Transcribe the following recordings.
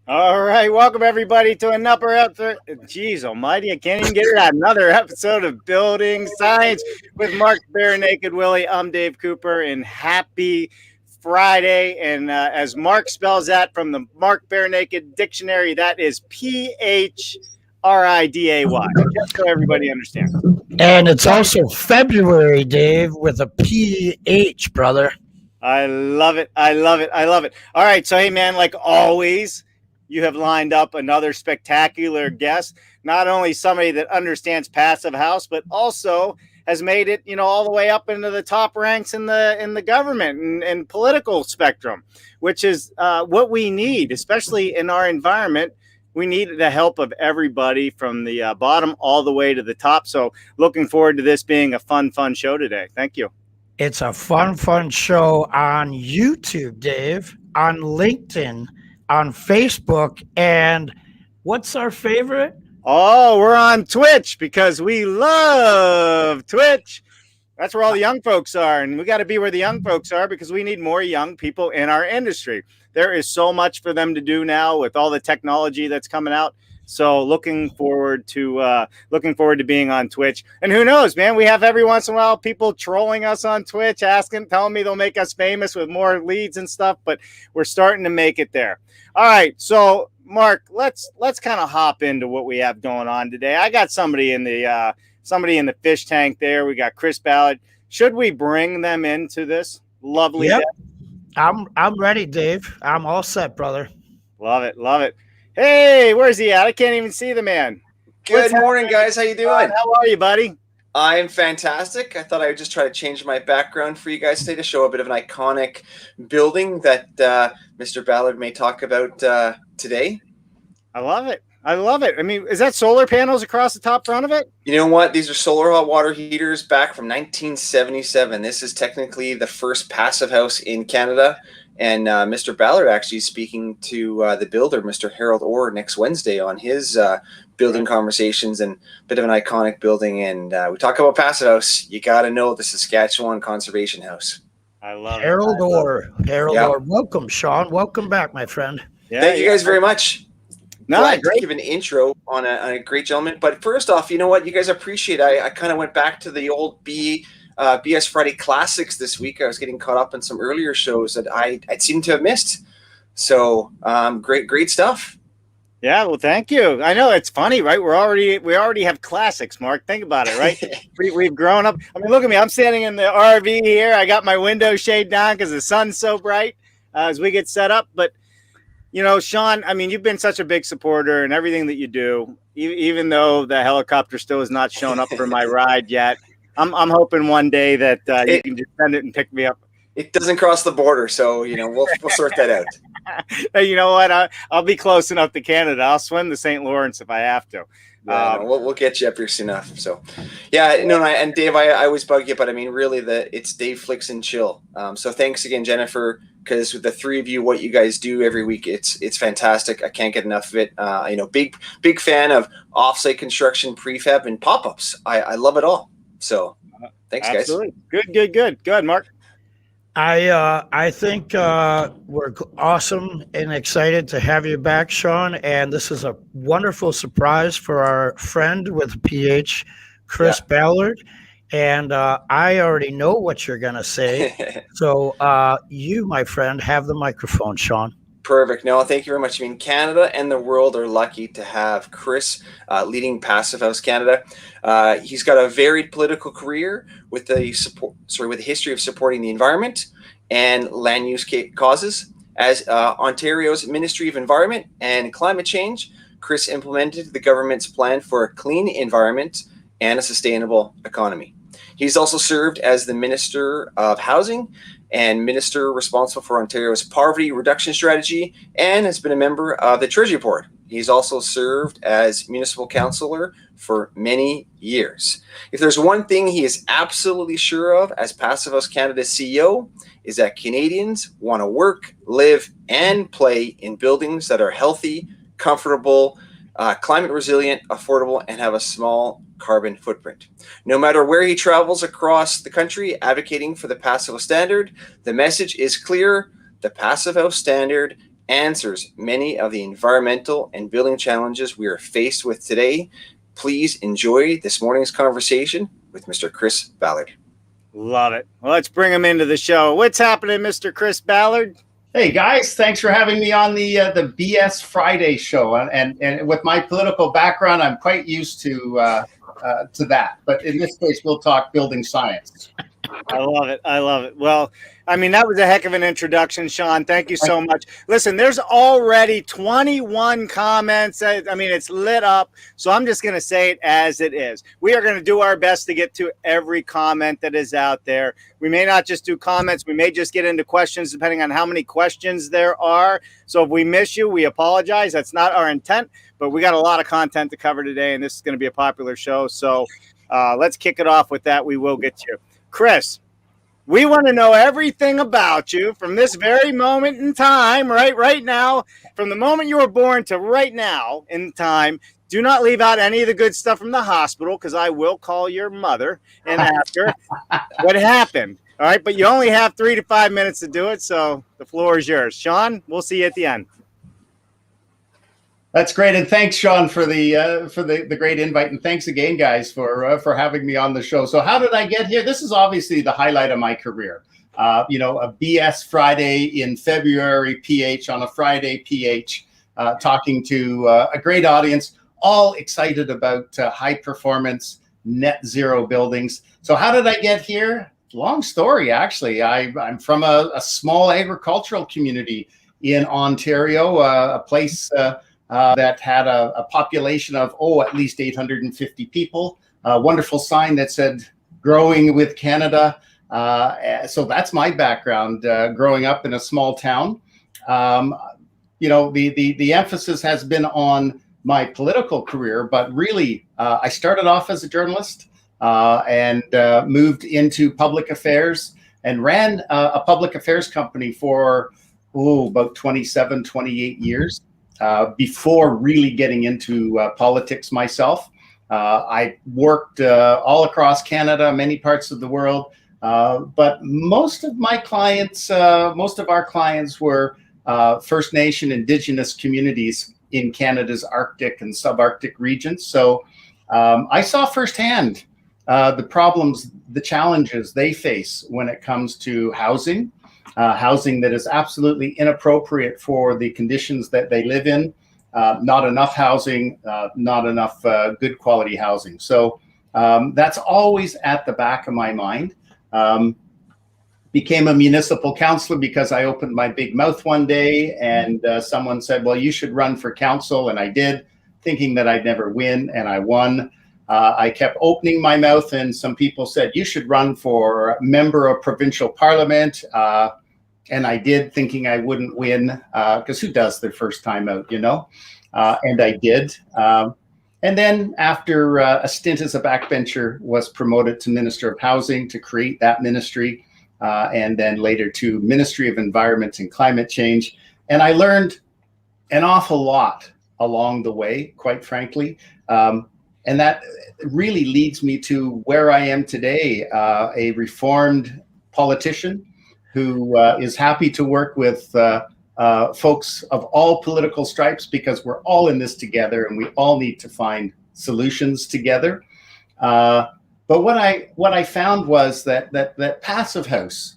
All right, welcome everybody to another episode. Jeez Almighty, I can't even get it out. Another episode of Building Science with Mark Bare Naked Willie. I'm Dave Cooper, and happy Friday. And as Mark spells that from the Mark Bare Naked Dictionary, that is Phriday. Just so everybody understands. And it's also February, Dave, with a PH, brother. I love it. I love it. I love it. All right. So, hey, man, like always, you have lined up another spectacular guest. Not only somebody that understands passive house, but also has made it, all the way up into the top ranks in the government and political spectrum, which is what we need, especially in our environment. We need the help of everybody from the bottom all the way to the top. So, looking forward to this being a fun show today. Thank you. It's a fun show on YouTube, Dave, on LinkedIn, on Facebook, and what's our favorite? Oh, we're on Twitch because we love Twitch. That's where all the young folks are, and we got to be where the young folks are because we need more young people in our industry. There is so much for them to do now with all the technology that's coming out. So looking forward to being on Twitch. And who knows, man, we have every once in a while people trolling us on Twitch, telling me they'll make us famous with more leads and stuff, but we're starting to make it there. All right, so Mark, let's kind of hop into what we have going on today. I got somebody in the fish tank there. We got Chris Ballard. Should we bring them into this lovely Yep. day? I'm ready, Dave. I'm all set, brother. Love it. Hey, where's he at? I can't even see the man. Good morning, guys. How you doing? How are you, buddy? I'm fantastic. I thought I would just try to change my background for you guys today to show a bit of an iconic building that Mr. Ballard may talk about today. I love it. I mean, is that solar panels across the top front of it? You know what? These are solar hot water heaters back from 1977. This is technically the first passive house in Canada. And Mr. Ballard actually is speaking to the builder, Mr. Harold Orr, next Wednesday on his building conversations, and a bit of an iconic building. And we talk about passive house. You got to know the Saskatchewan Conservation House. I love Harold it. Orr. Orr. Welcome, Sean. Welcome back, my friend. Yeah, Thank you guys very much. No, Glad to give an intro on a great gentleman. But first off, you know what? You guys appreciate it. I kind of went back to the old BS Friday Classics this week. I was getting caught up in some earlier shows that I'd seemed to have missed. So great stuff. Yeah, well, thank you. I know it's funny, right? We already have classics, Mark. Think about it, right? We've grown up. I mean, look at me. I'm standing in the RV here. I got my window shade down because the sun's so bright as we get set up. But Sean, I mean, you've been such a big supporter in everything that you do, even though the helicopter still has not shown up for my ride yet. I'm hoping one day that you can just send it and pick me up. It doesn't cross the border, so we'll sort that out. Hey, you know what? I'll be close enough to Canada. I'll swim the St. Lawrence if I have to. We'll get you up here soon enough. So, yeah, and Dave, I always bug you, but I mean, really, it's Dave Flicks and Chill. So thanks again, Jennifer, because with the three of you, what you guys do every week, it's fantastic. I can't get enough of it. Big fan of offsite construction, prefab, and pop-ups. I love it all. So, thanks, Absolutely. Guys. Good. Go ahead, Mark. I think we're awesome and excited to have you back, Sean. And this is a wonderful surprise for our friend with a PH, Chris Ballard. And I already know what you're going to say. So you, my friend, have the microphone, Sean. Perfect. No, thank you very much. I mean, Canada and the world are lucky to have Chris leading Passive House Canada. He's got a varied political career with a history of supporting the environment and land use causes. As Ontario's Ministry of Environment and Climate Change, Chris implemented the government's plan for a clean environment and a sustainable economy. He's also served as the Minister of Housing and Minister responsible for Ontario's poverty reduction strategy, and has been a member of the Treasury Board. He's also served as municipal councillor for many years. If there's one thing he is absolutely sure of as Passive House Canada's CEO, is that Canadians want to work, live, and play in buildings that are healthy, comfortable, climate resilient, affordable, and have a small carbon footprint. No matter where he travels across the country advocating for the Passive House Standard, the message is clear. The Passive House Standard answers many of the environmental and building challenges we are faced with today. Please enjoy this morning's conversation with Mr. Chris Ballard. Love it. Well, let's bring him into the show. What's happening, Mr. Chris Ballard? Hey guys, thanks for having me on the BS Friday show. And with my political background, I'm quite used to that. But in this case, we'll talk building science. I love it. I love it. Well, I mean, that was a heck of an introduction, Sean. Thank you so much. Listen, there's already 21 comments. I mean, it's lit up. So I'm just going to say it as it is. We are going to do our best to get to every comment that is out there. We may not just do comments. We may just get into questions depending on how many questions there are. So if we miss you, we apologize. That's not our intent, but we got a lot of content to cover today, and this is going to be a popular show. So let's kick it off with that. We will get to you. Chris, we want to know everything about you from this very moment in time, right now, from the moment you were born to right now in time. Do not leave out any of the good stuff from the hospital, because I will call your mother and ask her what happened. All right, but you only have 3 to 5 minutes to do it, so the floor is yours. Sean, we'll see you at the end. That's great, and thanks, Sean, for the great invite, and thanks again, guys, for having me on the show. So, how did I get here? This is obviously the highlight of my career. A BS Friday in February, PH on a Friday, PH, talking to a great audience, all excited about high performance net zero buildings. So, how did I get here? Long story, actually. I'm from a small agricultural community in Ontario, a place that had a population of, at least 850 people. A wonderful sign that said, growing with Canada. So that's my background, growing up in a small town. The emphasis has been on my political career, but really, I started off as a journalist and moved into public affairs and ran a public affairs company for, about 27, 28 years. Before really getting into politics myself. I worked all across Canada, many parts of the world, but most of our clients were First Nation Indigenous communities in Canada's Arctic and subarctic regions. So I saw firsthand the problems, the challenges they face when it comes to housing. Housing that is absolutely inappropriate for the conditions that they live in, not enough housing, not enough good quality housing. So that's always at the back of my mind. Became a municipal councillor because I opened my big mouth one day and someone said, well, you should run for council. And I did, thinking that I'd never win, and I won. I kept opening my mouth and some people said, you should run for member of provincial parliament. And I did, thinking I wouldn't win, because who does their first time out, and I did. And then after a stint as a backbencher, was promoted to Minister of Housing to create that ministry, and then later to Ministry of Environment and Climate Change. And I learned an awful lot along the way, quite frankly. And that really leads me to where I am today, a reformed politician who is happy to work with folks of all political stripes, because we're all in this together and we all need to find solutions together. But what I found was that Passive House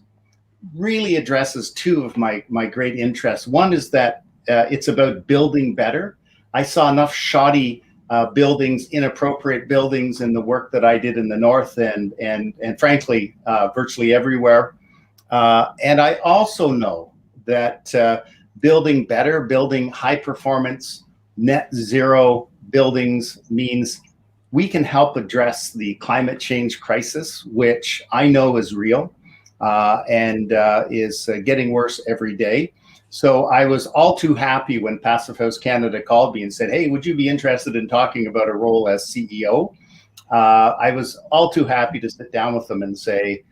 really addresses two of my great interests. One is that it's about building better. I saw enough shoddy buildings, inappropriate buildings in the work that I did in the north and frankly, virtually everywhere. And I also know that building better, building high performance, net zero buildings means we can help address the climate change crisis, which I know is real and is getting worse every day. So I was all too happy when Passive House Canada called me and said, hey, would you be interested in talking about a role as CEO? I was all too happy to sit down with them and say,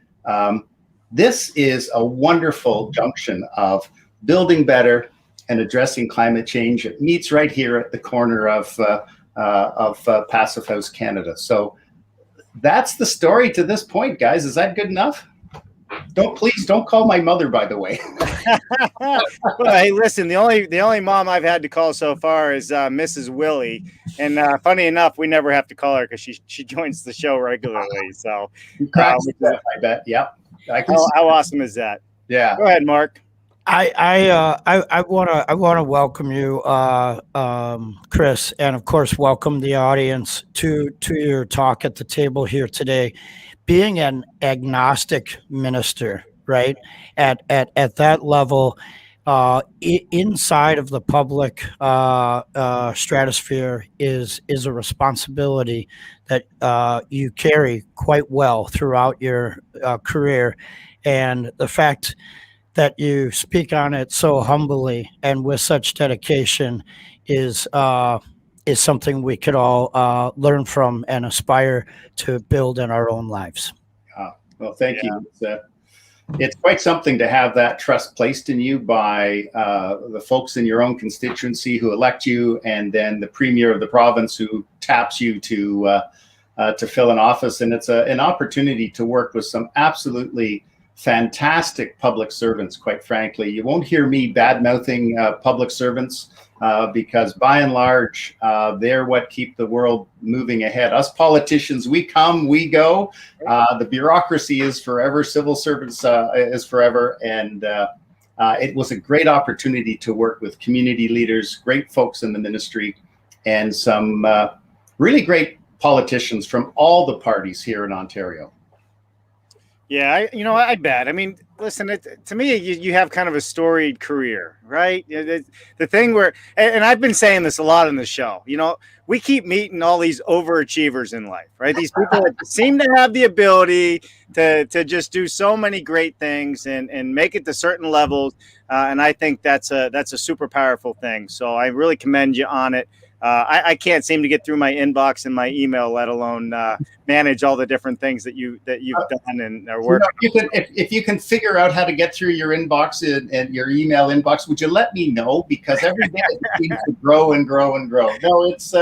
this is a wonderful junction of building better and addressing climate change. It meets right here at the corner of Passive House Canada. So that's the story to this point, guys. Is that good enough? Please don't call my mother, by the way. Well, hey, listen, the only mom I've had to call so far is Mrs. Willie, and funny enough, we never have to call her because she joins the show regularly. So, You cracks up, I bet. Yep. How awesome is that? Yeah. Go ahead, Mark. I want to welcome you, Chris, and of course welcome the audience to your talk at the table here today. Being an agnostic minister, right, at that level, inside of the public stratosphere is a responsibility that you carry quite well throughout your career, and the fact that you speak on it so humbly and with such dedication is something we could all learn from and aspire to build in our own lives. Well, thank you. It's quite something to have that trust placed in you by the folks in your own constituency who elect you, and then the premier of the province who taps you to fill an office. And it's an opportunity to work with some absolutely fantastic public servants, quite frankly. You won't hear me bad-mouthing public servants because by and large, they're what keep the world moving ahead. Us politicians, we come, we go. The bureaucracy is forever. Civil servants is forever. And it was a great opportunity to work with community leaders, great folks in the ministry, and some really great politicians from all the parties here in Ontario. Yeah, I bet. I mean, listen, to me, you have kind of a storied career, right? The thing where, and I've been saying this a lot in the show, we keep meeting all these overachievers in life, right? These people that seem to have the ability to just do so many great things and make it to certain levels. And I think that's a super powerful thing. So I really commend you on it. I can't seem to get through my inbox and my email, let alone manage all the different things that you've done and are working. If you can figure out how to get through your inbox and your email inbox, would you let me know? Because every day it seems to grow and grow and grow. No, it's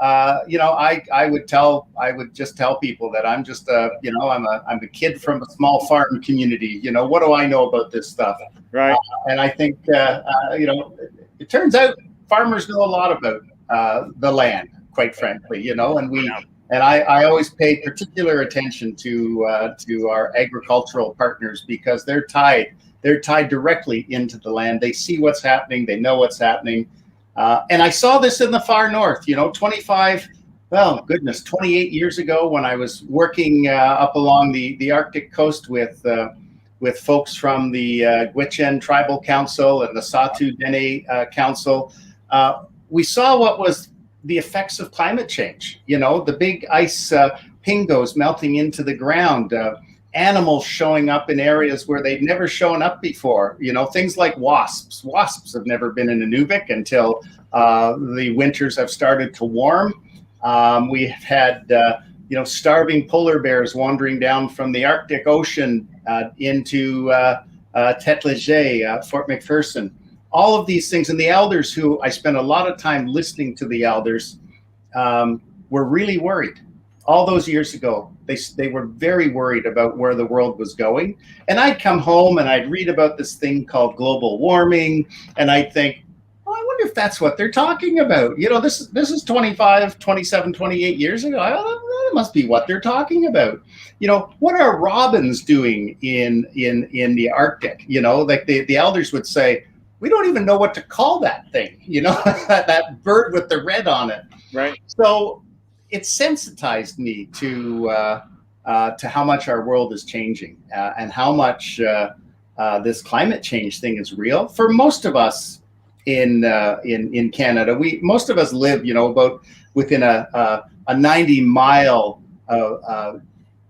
I would just tell people that I'm just I'm a kid from a small farm community. What do I know about this stuff? Right. And I think it turns out farmers know a lot about the land, quite frankly, and I always pay particular attention to our agricultural partners because they're tied directly into the land. They see what's happening, they know what's happening, and I saw this in the far north. 28 years ago when I was working up along the Arctic coast with folks from the Gwich'in Tribal Council and the Satu Dene Council. We saw what was the effects of climate change. The big ice pingos melting into the ground, animals showing up in areas where they'd never shown up before. Things like wasps. Wasps have never been in Nunavik until the winters have started to warm. We have had starving polar bears wandering down from the Arctic Ocean into Tetlejay, Fort McPherson. All of these things, and the elders, who I spent a lot of time listening to the elders, were really worried. All those years ago, they were very worried about where the world was going. And I'd come home and I'd read about this thing called global warming, and I'd think, I wonder if that's what they're talking about. This is 25, 27, 28 years ago. That must be what they're talking about. What are robins doing in the Arctic? Like the elders would say, we don't even know what to call that thing, that bird with the red on it. Right. So it sensitized me to how much our world is changing and how much this climate change thing is real. For most of us in Canada, most of us live, about within a 90-mile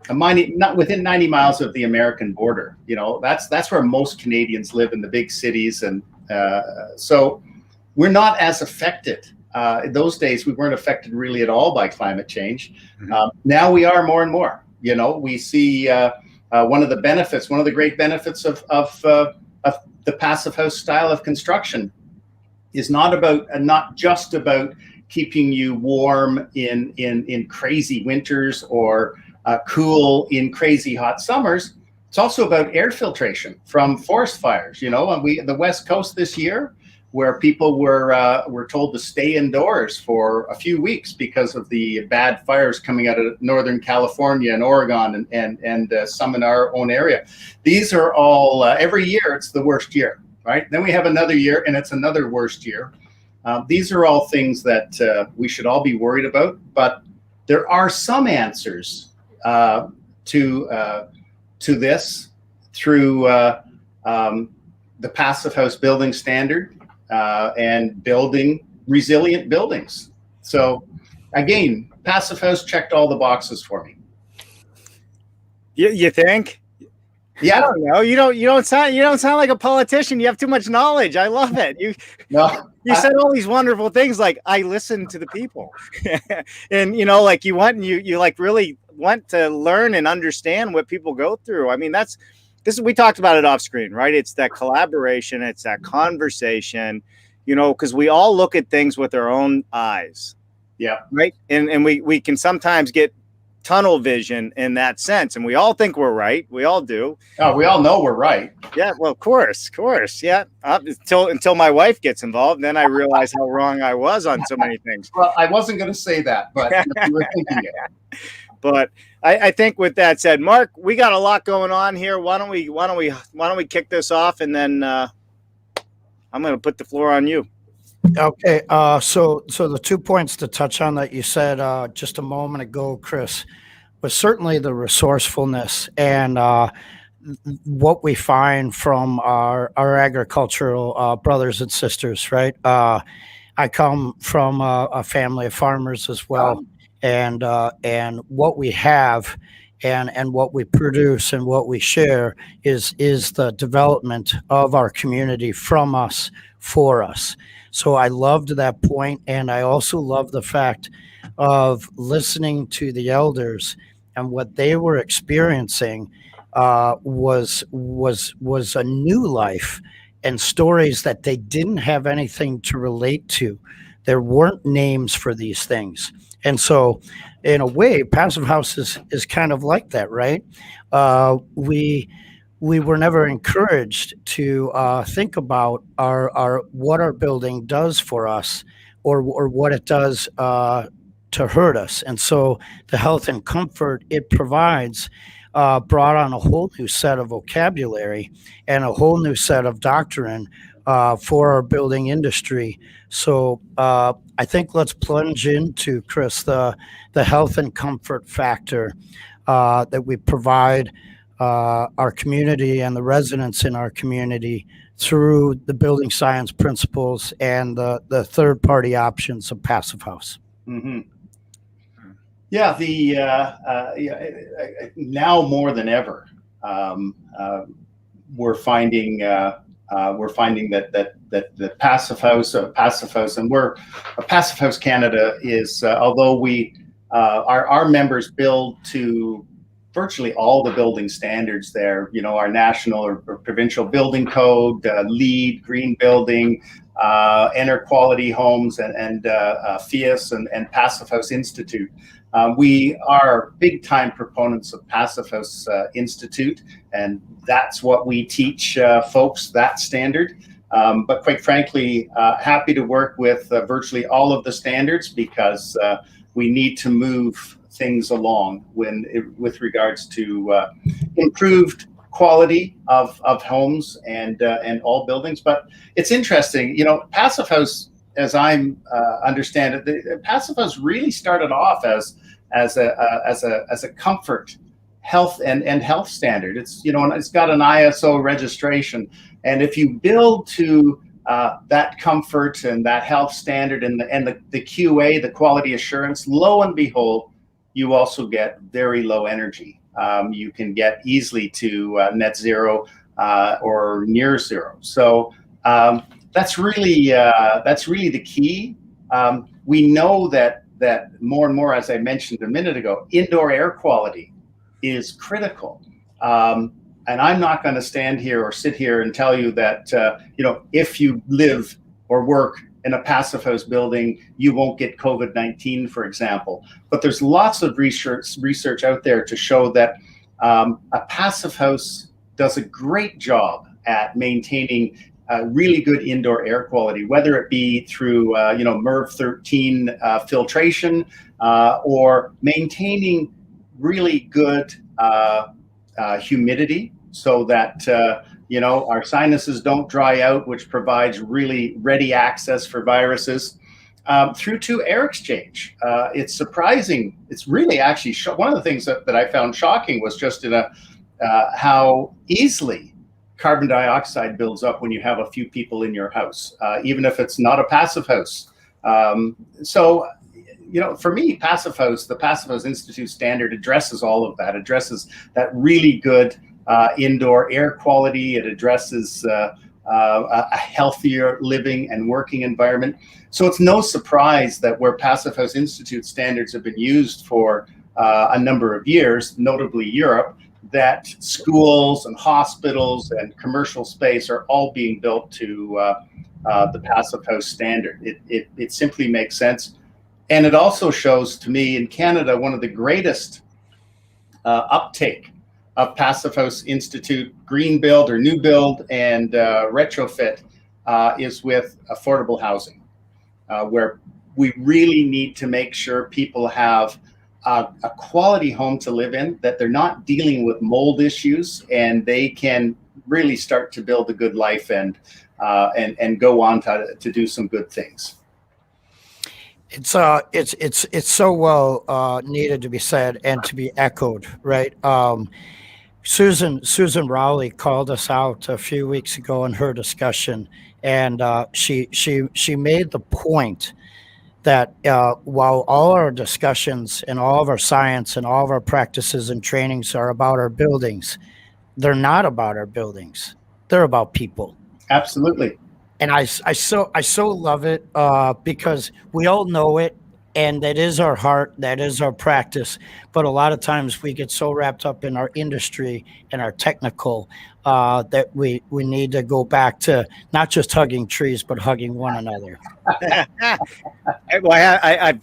not within 90 miles of the American border. That's where most Canadians live, in the big cities, and so we're not as affected. In those days, we weren't affected really at all by climate change. Mm-hmm. Now we are more and more. We see one of the great benefits of the passive house style of construction is not just about keeping you warm in crazy winters or cool in crazy hot summers. It's also about air filtration from forest fires. And the West Coast this year, where people were told to stay indoors for a few weeks because of the bad fires coming out of Northern California and Oregon and some in our own area. These are all every year. It's the worst year, right? Then we have another year, and it's another worst year. These are all things that we should all be worried about, but there are some answers to this through the Passive House building standard and building resilient buildings. So again, Passive House checked all the boxes for me. You think? Yeah. I don't know. You don't sound like a politician. You have too much knowledge. I love it. You said all these wonderful things like I listen to the people. And like you went and you like really went to learn and understand what people go through. I mean, we talked about it off screen, right? It's that collaboration, it's that conversation, because we all look at things with our own eyes. Yeah. Right. And we can sometimes get tunnel vision in that sense. And we all think we're right. We all do. Oh, we all know we're right. Yeah. Well, of course. Yeah. Until my wife gets involved, then I realize how wrong I was on so many things. Well, I wasn't going to say that, but you were thinking it. But I think with that said, Mark, we got a lot going on here. Why don't we kick this off, and then I'm going to put the floor on you. Okay. So the 2 points to touch on that you said just a moment ago, Chris, was certainly the resourcefulness and what we find from our agricultural brothers and sisters. Right. I come from a family of farmers as well. And what we have and what we produce and what we share is the development of our community from us, for us. So I loved that point, and I also love the fact of listening to the elders and what they were experiencing was a new life and stories that they didn't have anything to relate to. There weren't names for these things. And so, in a way, Passive House is kind of like that, right? We were never encouraged to think about our what our building does for us, or what it does to hurt us. And so, the health and comfort it provides brought on a whole new set of vocabulary and a whole new set of doctrine for our building industry. So I think let's plunge into, Chris, the health and comfort factor that we provide our community and the residents in our community through the building science principles and the third-party options of Passive House. Mm-hmm. Yeah, now more than ever, we're finding that the Passive House, and we're Passive House Canada is, although we our members build to virtually all the building standards there, our national or provincial building code, LEED, green building, Enter Quality Homes, and FIAS and Passive House Institute. We are big time proponents of Passive House Institute, and that's what we teach folks, that standard. But quite frankly, happy to work with virtually all of the standards because we need to move things along with regards to improved quality of homes and all buildings. But it's interesting, Passive House, as I understand it, the Passive House really started off as a comfort health and health standard. It's it's got an ISO registration, and if you build to that comfort and that health standard and the QA, the quality assurance, lo and behold, you also get very low energy. You can get easily to net zero or near zero. So that's really the key. We know that more and more, as I mentioned a minute ago, indoor air quality is critical. And I'm not going to stand here or sit here and tell you that, if you live or work in a Passive House building, you won't get COVID-19, for example. But there's lots of research out there to show that A passive house does a great job at maintaining really good indoor air quality, whether it be through MERV 13 filtration or maintaining really good humidity, so that our sinuses don't dry out, which provides really ready access for viruses. Through to air exchange. It's surprising. It's really actually one of the things that I found shocking was just how easily carbon dioxide builds up when you have a few people in your house, even if it's not a passive house. For me, the Passive House Institute standard addresses all of that, addresses that really good indoor air quality. It addresses a healthier living and working environment. So it's no surprise that where Passive House Institute standards have been used for a number of years, notably Europe, that schools and hospitals and commercial space are all being built to the Passive House standard. It simply makes sense. And it also shows to me in Canada, one of the greatest uptake of Passive House Institute green build or new build and retrofit is with affordable housing, where we really need to make sure people have a quality home to live in, that they're not dealing with mold issues, and they can really start to build a good life and go on to do some good things. It's so well needed to be said and to be echoed, right? Susan Rowley called us out a few weeks ago in her discussion, and she made the point that while all our discussions and all of our science and all of our practices and trainings are about our buildings, they're not about our buildings. They're about people. Absolutely. And I so love it because we all know it, and that is our heart, that is our practice. But a lot of times we get so wrapped up in our industry and our technical that we need to go back to not just hugging trees, but hugging one another. Well,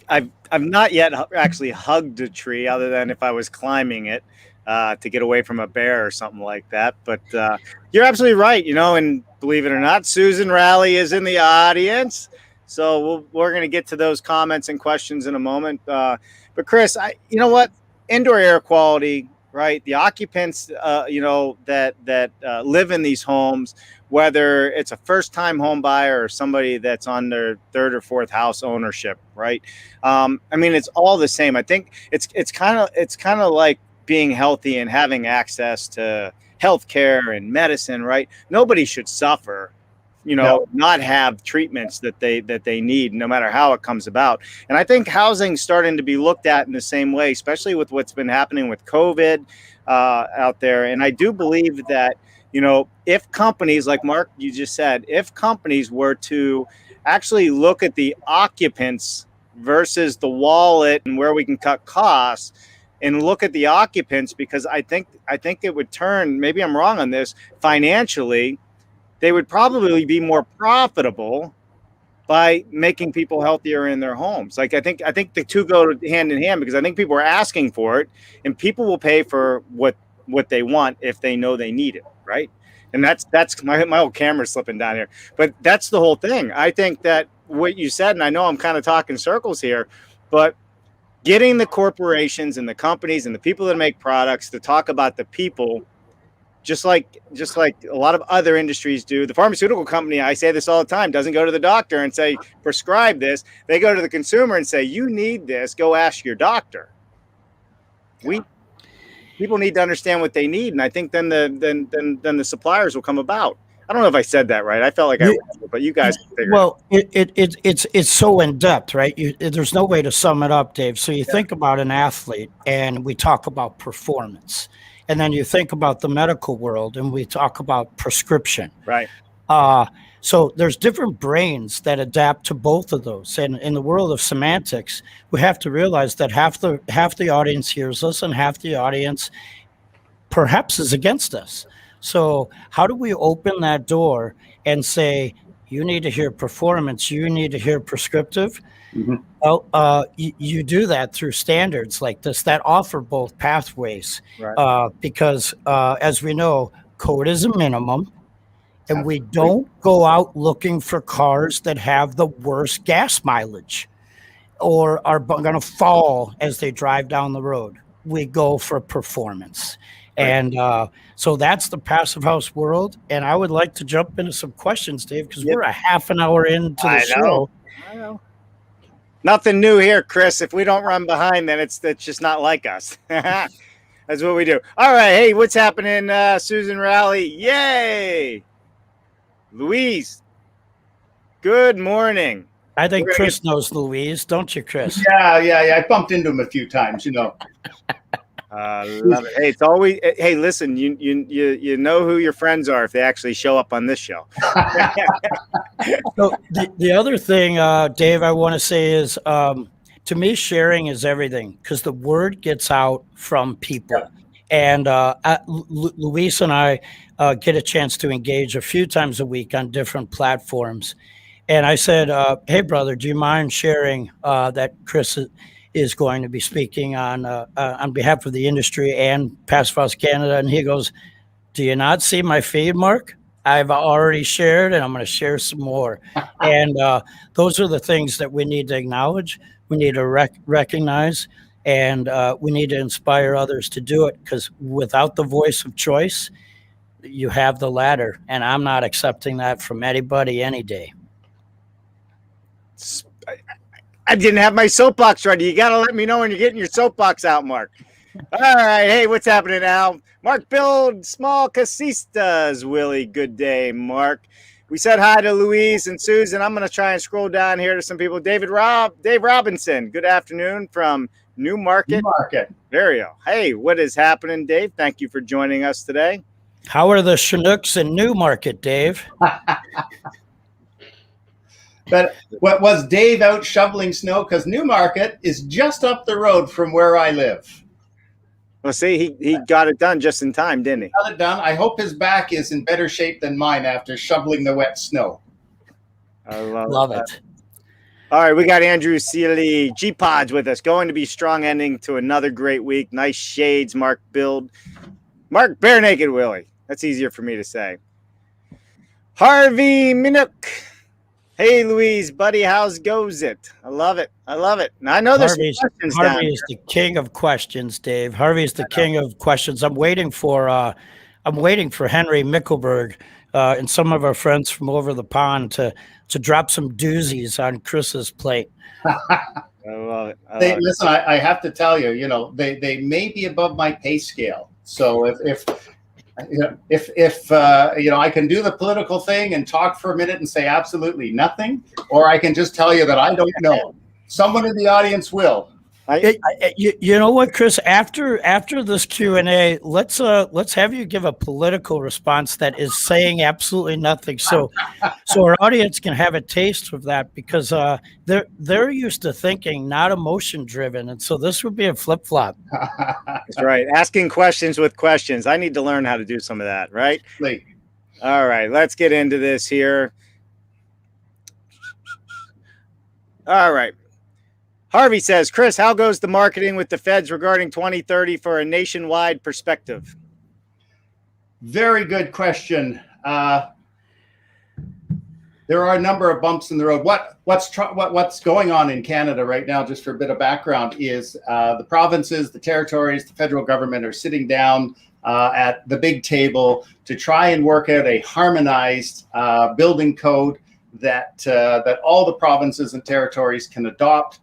I've not yet actually hugged a tree, other than if I was climbing it to get away from a bear or something like that. But you're absolutely right. And believe it or not, Susan Rowley is in the audience. So we're going to get to those comments and questions in a moment. But Chris, you know what? Indoor air quality, right? The occupants, that live in these homes, whether it's a first-time home buyer or somebody that's on their third or fourth house ownership, right? It's all the same. I think it's kind of like being healthy and having access to healthcare and medicine, right? Nobody should suffer, not have treatments that they need, no matter how it comes about. And I think housing's starting to be looked at in the same way, especially with what's been happening with COVID out there. And I do believe that, if companies, like Mark, you just said, if companies were to actually look at the occupants versus the wallet and where we can cut costs, and look at the occupants, because I think it would turn, maybe I'm wrong on this, financially, they would probably be more profitable by making people healthier in their homes. Like I think the two go hand in hand, because I think people are asking for it, and people will pay for what they want if they know they need it, right? And that's my whole camera's slipping down here. But that's the whole thing. I think that what you said, and I know I'm kind of talking circles here, but getting the corporations and the companies and the people that make products to talk about the people, just like a lot of other industries do. The pharmaceutical company, I say this all the time, doesn't go to the doctor and say, prescribe this. They go to the consumer and say, you need this, go ask your doctor. People need to understand what they need. And I think then the suppliers will come about. I don't know if I said that right. I felt like I was, but you guys can figure it out. It's so in depth, right? There's no way to sum it up, Dave. So you think about an athlete, and we talk about performance, and then you think about the medical world, and we talk about prescription. Right. So there's different brains that adapt to both of those. And in the world of semantics, we have to realize that half the audience hears us, and half the audience perhaps is against us. So how do we open that door and say, You need to hear performance. You need to hear prescriptive. Mm-hmm. Well, you do that through standards like this that offer both pathways. Right. Because as we know, code is a minimum, and we Absolutely. don't go out looking for cars that have the worst gas mileage or are going to fall as they drive down the road. We go for performance. Right. And so that's the passive house world. And I would like to jump into some questions, Dave, because Yep. we're a half an hour into the I know. show. Nothing new here, Chris. If we don't run behind, then it's just not like us. That's what we do. All right. Hey, what's happening, Susan Raleigh? Yay. Louise, good morning. I think We're gonna Chris knows Louise, don't you, Chris? Yeah. I bumped into him a few times, you know. Love it. Hey, it's always. Hey, listen. You know who your friends are if they actually show up on this show. So the other thing, Dave, I want to say is, to me, sharing is everything because the word gets out from people. And Luis and I get a chance to engage a few times a week on different platforms. And I said, hey, brother, do you mind sharing that Chris is going to be speaking on behalf of the industry and Passive House Canada? And he goes, do you not see my feed, Mark? I've already shared, and I'm going to share some more. And those are the things that we need to acknowledge. We need to recognize, and we need to inspire others to do it, because without the voice of choice, you have the ladder, and I'm not accepting that from anybody any day. I didn't have my soapbox ready. You got to let me know when you're getting your soapbox out, Mark. All right. Hey, what's happening, Al? Mark, build small casistas. Willie, good day, Mark. We said hi to Louise and Susan. I'm going to try and scroll down here to some people. Dave Robinson, good afternoon from Newmarket. Ontario. Hey, what is happening, Dave? Thank you for joining us today. How are the Chinooks in Newmarket, Dave? But what was Dave out shoveling snow? Because Newmarket is just up the road from where I live. Well, see, he got it done just in time, didn't he? Got it done. I hope his back is in better shape than mine after shoveling the wet snow. I love it. All right, we got Andrew Sealy, G-Pods with us. Going to be strong ending to another great week. Nice shades, Mark Build. Mark Bare Naked Willie. That's easier for me to say. Harvey Minuk. Hey, Louise, buddy, how's goes it? I love it. I love it. Now, I know there's some questions down Harvey is the king of questions, Dave. Harvey is the king of questions. I'm waiting for Henry Mickelberg and some of our friends from over the pond to drop some doozies on Chris's plate. I love it. Listen, I have to tell you, they may be above my pay scale. So if I can do the political thing and talk for a minute and say absolutely nothing, or I can just tell you that I don't know. Someone in the audience will. You know what, Chris? After this Q&A, let's have you give a political response that is saying absolutely nothing, so our audience can have a taste of that, because they're used to thinking, not emotion driven, and so this would be a flip flop. That's right. Asking questions with questions. I need to learn how to do some of that. Right. All right. Let's get into this here. All right. Harvey says, Chris, how goes the marketing with the feds regarding 2030 for a nationwide perspective? Very good question. There are a number of bumps in the road. What's going on in Canada right now, just for a bit of background, is the provinces, the territories, the federal government are sitting down at the big table to try and work out a harmonized building code that all the provinces and territories can adopt.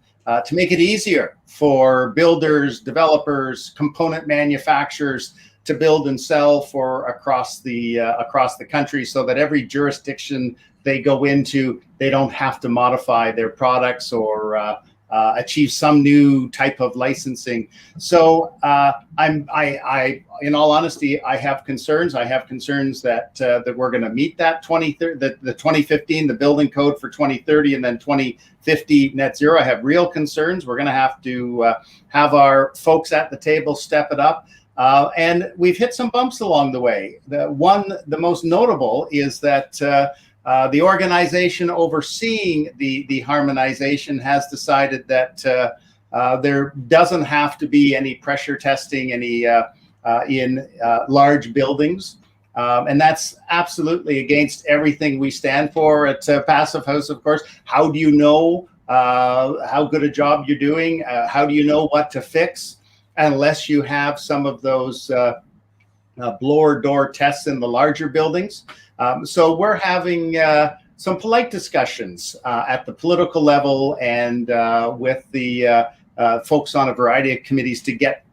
To make it easier for builders, developers, component manufacturers to build and sell across the country, so that every jurisdiction they go into, they don't have to modify their products or achieve some new type of licensing. So in all honesty, I have concerns. I have concerns that we're going to meet that 2015, the building code for 2030, and then 2050 net zero. I have real concerns. We're going to have to have our folks at the table step it up. And we've hit some bumps along the way. The most notable is that the organization overseeing the harmonization has decided that there doesn't have to be any pressure testing in large buildings. And that's absolutely against everything we stand for at Passive House, of course. How do you know how good a job you're doing? How do you know what to fix? Unless you have some of those blower door tests in the larger buildings. So we're having some polite discussions at the political level and with the folks on a variety of committees to get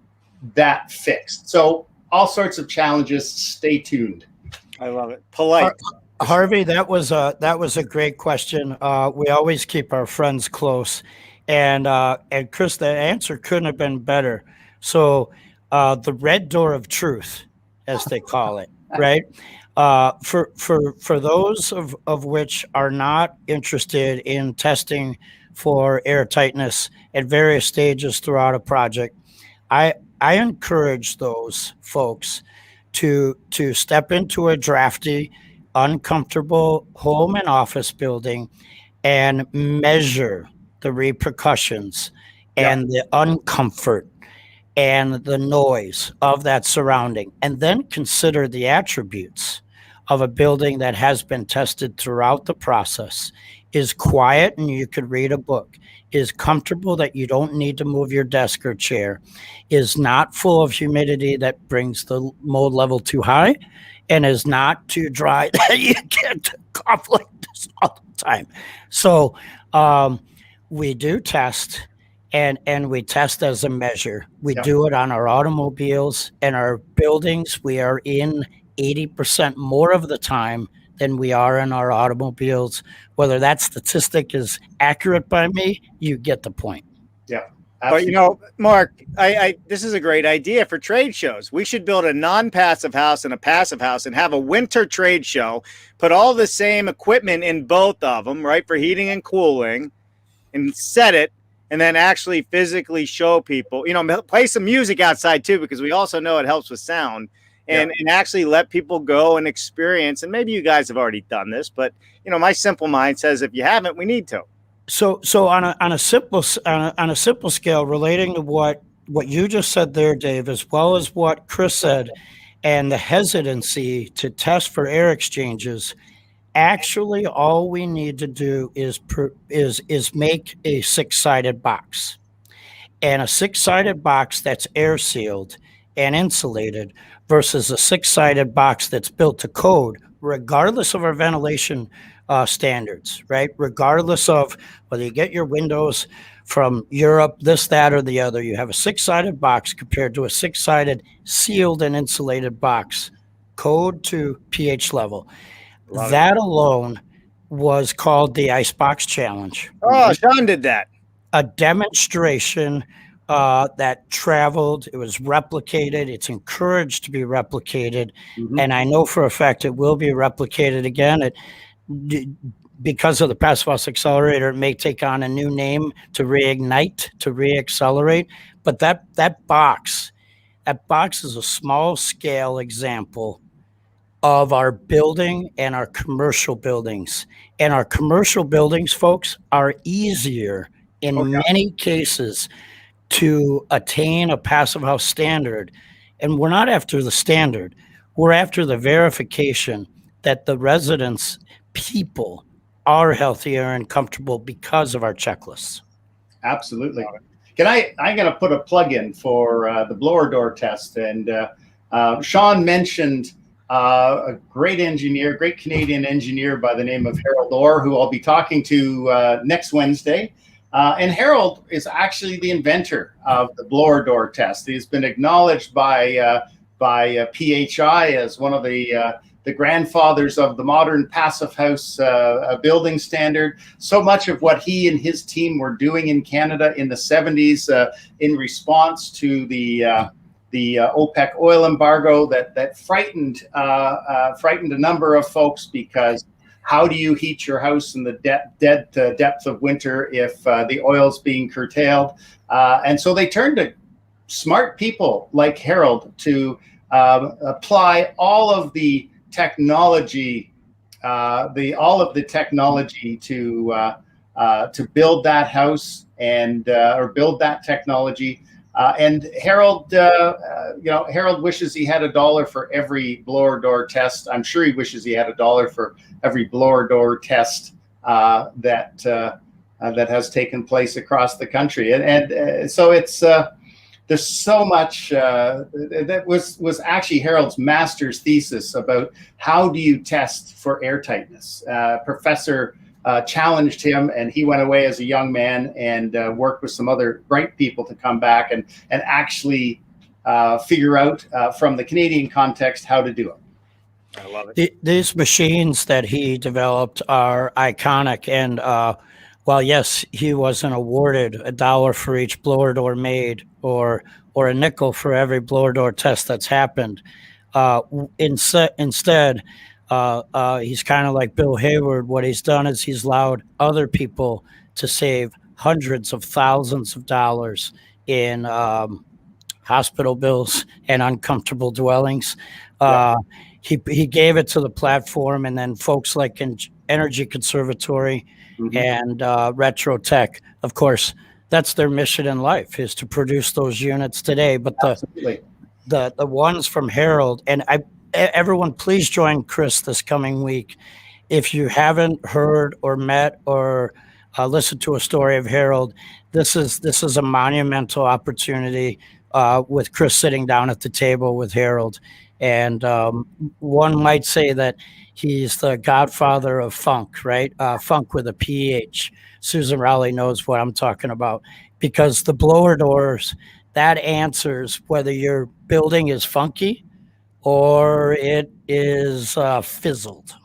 that fixed. So all sorts of challenges. Stay tuned. I love it. Polite. Harvey, that was a great question. We always keep our friends close, and Chris, the answer couldn't have been better. So the red door of truth, as they call it, right? For those of which are not interested in testing for airtightness at various stages throughout a project, I encourage those folks to step into a drafty, uncomfortable home and office building and measure the repercussions and the uncomfort and the noise of that surrounding, and then consider the attributes of a building that has been tested throughout the process, is quiet and you could read a book, is comfortable that you don't need to move your desk or chair, is not full of humidity that brings the mold level too high, and is not too dry that you get cough like this all the time. So we do test, and we test as a measure. We do it on our automobiles and our buildings. We are in 80% more of the time than we are in our automobiles. Whether that statistic is accurate by me, you get the point. Yeah. Absolutely. But Mark, this is a great idea for trade shows. We should build a non-passive house and a passive house and have a winter trade show, put all the same equipment in both of them, right, for heating and cooling, and set it, and then actually physically show people, play some music outside too, because we also know it helps with sound, and actually let people go and experience. And maybe you guys have already done this, but my simple mind says if you haven't, we need to. So on a simple scale, relating to what you just said there, Dave, as well as what Chris said, and the hesitancy to test for air exchanges, actually all we need to do is make a 6-sided box, and a 6-sided box that's air sealed and insulated versus a 6-sided box that's built to code, regardless of our ventilation standards, right? Regardless of whether you get your windows from Europe, this, that, or the other, you have a 6-sided box compared to a 6-sided sealed and insulated box, code to pH level. That alone was called the Icebox Challenge. Oh, Sean did that. A demonstration that traveled. It was replicated. It's encouraged to be replicated. Mm-hmm. And I know for a fact it will be replicated again. Because of the Passive House Accelerator, it may take on a new name to reignite, to reaccelerate. But that box is a small scale example of our building and our commercial buildings. And our commercial buildings, folks, are easier in many cases to attain a Passive House standard. And we're not after the standard. We're after the verification that the residents, people, are healthier and comfortable because of our checklists. Absolutely. I'm going to put a plug in for the blower door test. And Sean mentioned a great Canadian engineer by the name of Harold Orr, who I'll be talking to next Wednesday. And Harold is actually the inventor of the blower door test. He's been acknowledged by PHI as one of the grandfathers of the modern Passive House building standard. So much of what he and his team were doing in Canada in the 70s in response to the OPEC oil embargo that frightened a number of folks, because how do you heat your house in the depth of winter if the oil's being curtailed? And so they turned to smart people like Harold to apply all of the technology all of the technology to build that house and or build that technology. And Harold, Harold wishes he had $1 for every blower door test. I'm sure he wishes he had $1 for every blower door test that has taken place across the country. And so it's there's so much that was actually Harold's master's thesis about how do you test for airtightness. Professor challenged him, and he went away as a young man and worked with some other bright people to come back and actually figure out from the Canadian context how to do it. I love it. These machines that he developed are iconic, and while yes, he wasn't awarded $1 for each blower door made, or a nickel for every blower door test that's happened. Instead, he's kind of like Bill Hayward. What he's done is he's allowed other people to save hundreds of thousands of dollars in hospital bills and uncomfortable dwellings. He gave it to the platform, and then folks like Energy Conservatory and Retro Tech, of course, that's their mission in life, is to produce those units today. But the ones from Harold, and everyone, please join Chris this coming week. If you haven't heard or met or listened to a story of Harold, this is a monumental opportunity with Chris sitting down at the table with Harold. And one might say that he's the godfather of funk, right? Funk with a PH. Susan Rowley knows what I'm talking about, because the blower doors, that answers whether your building is funky or it is fizzled.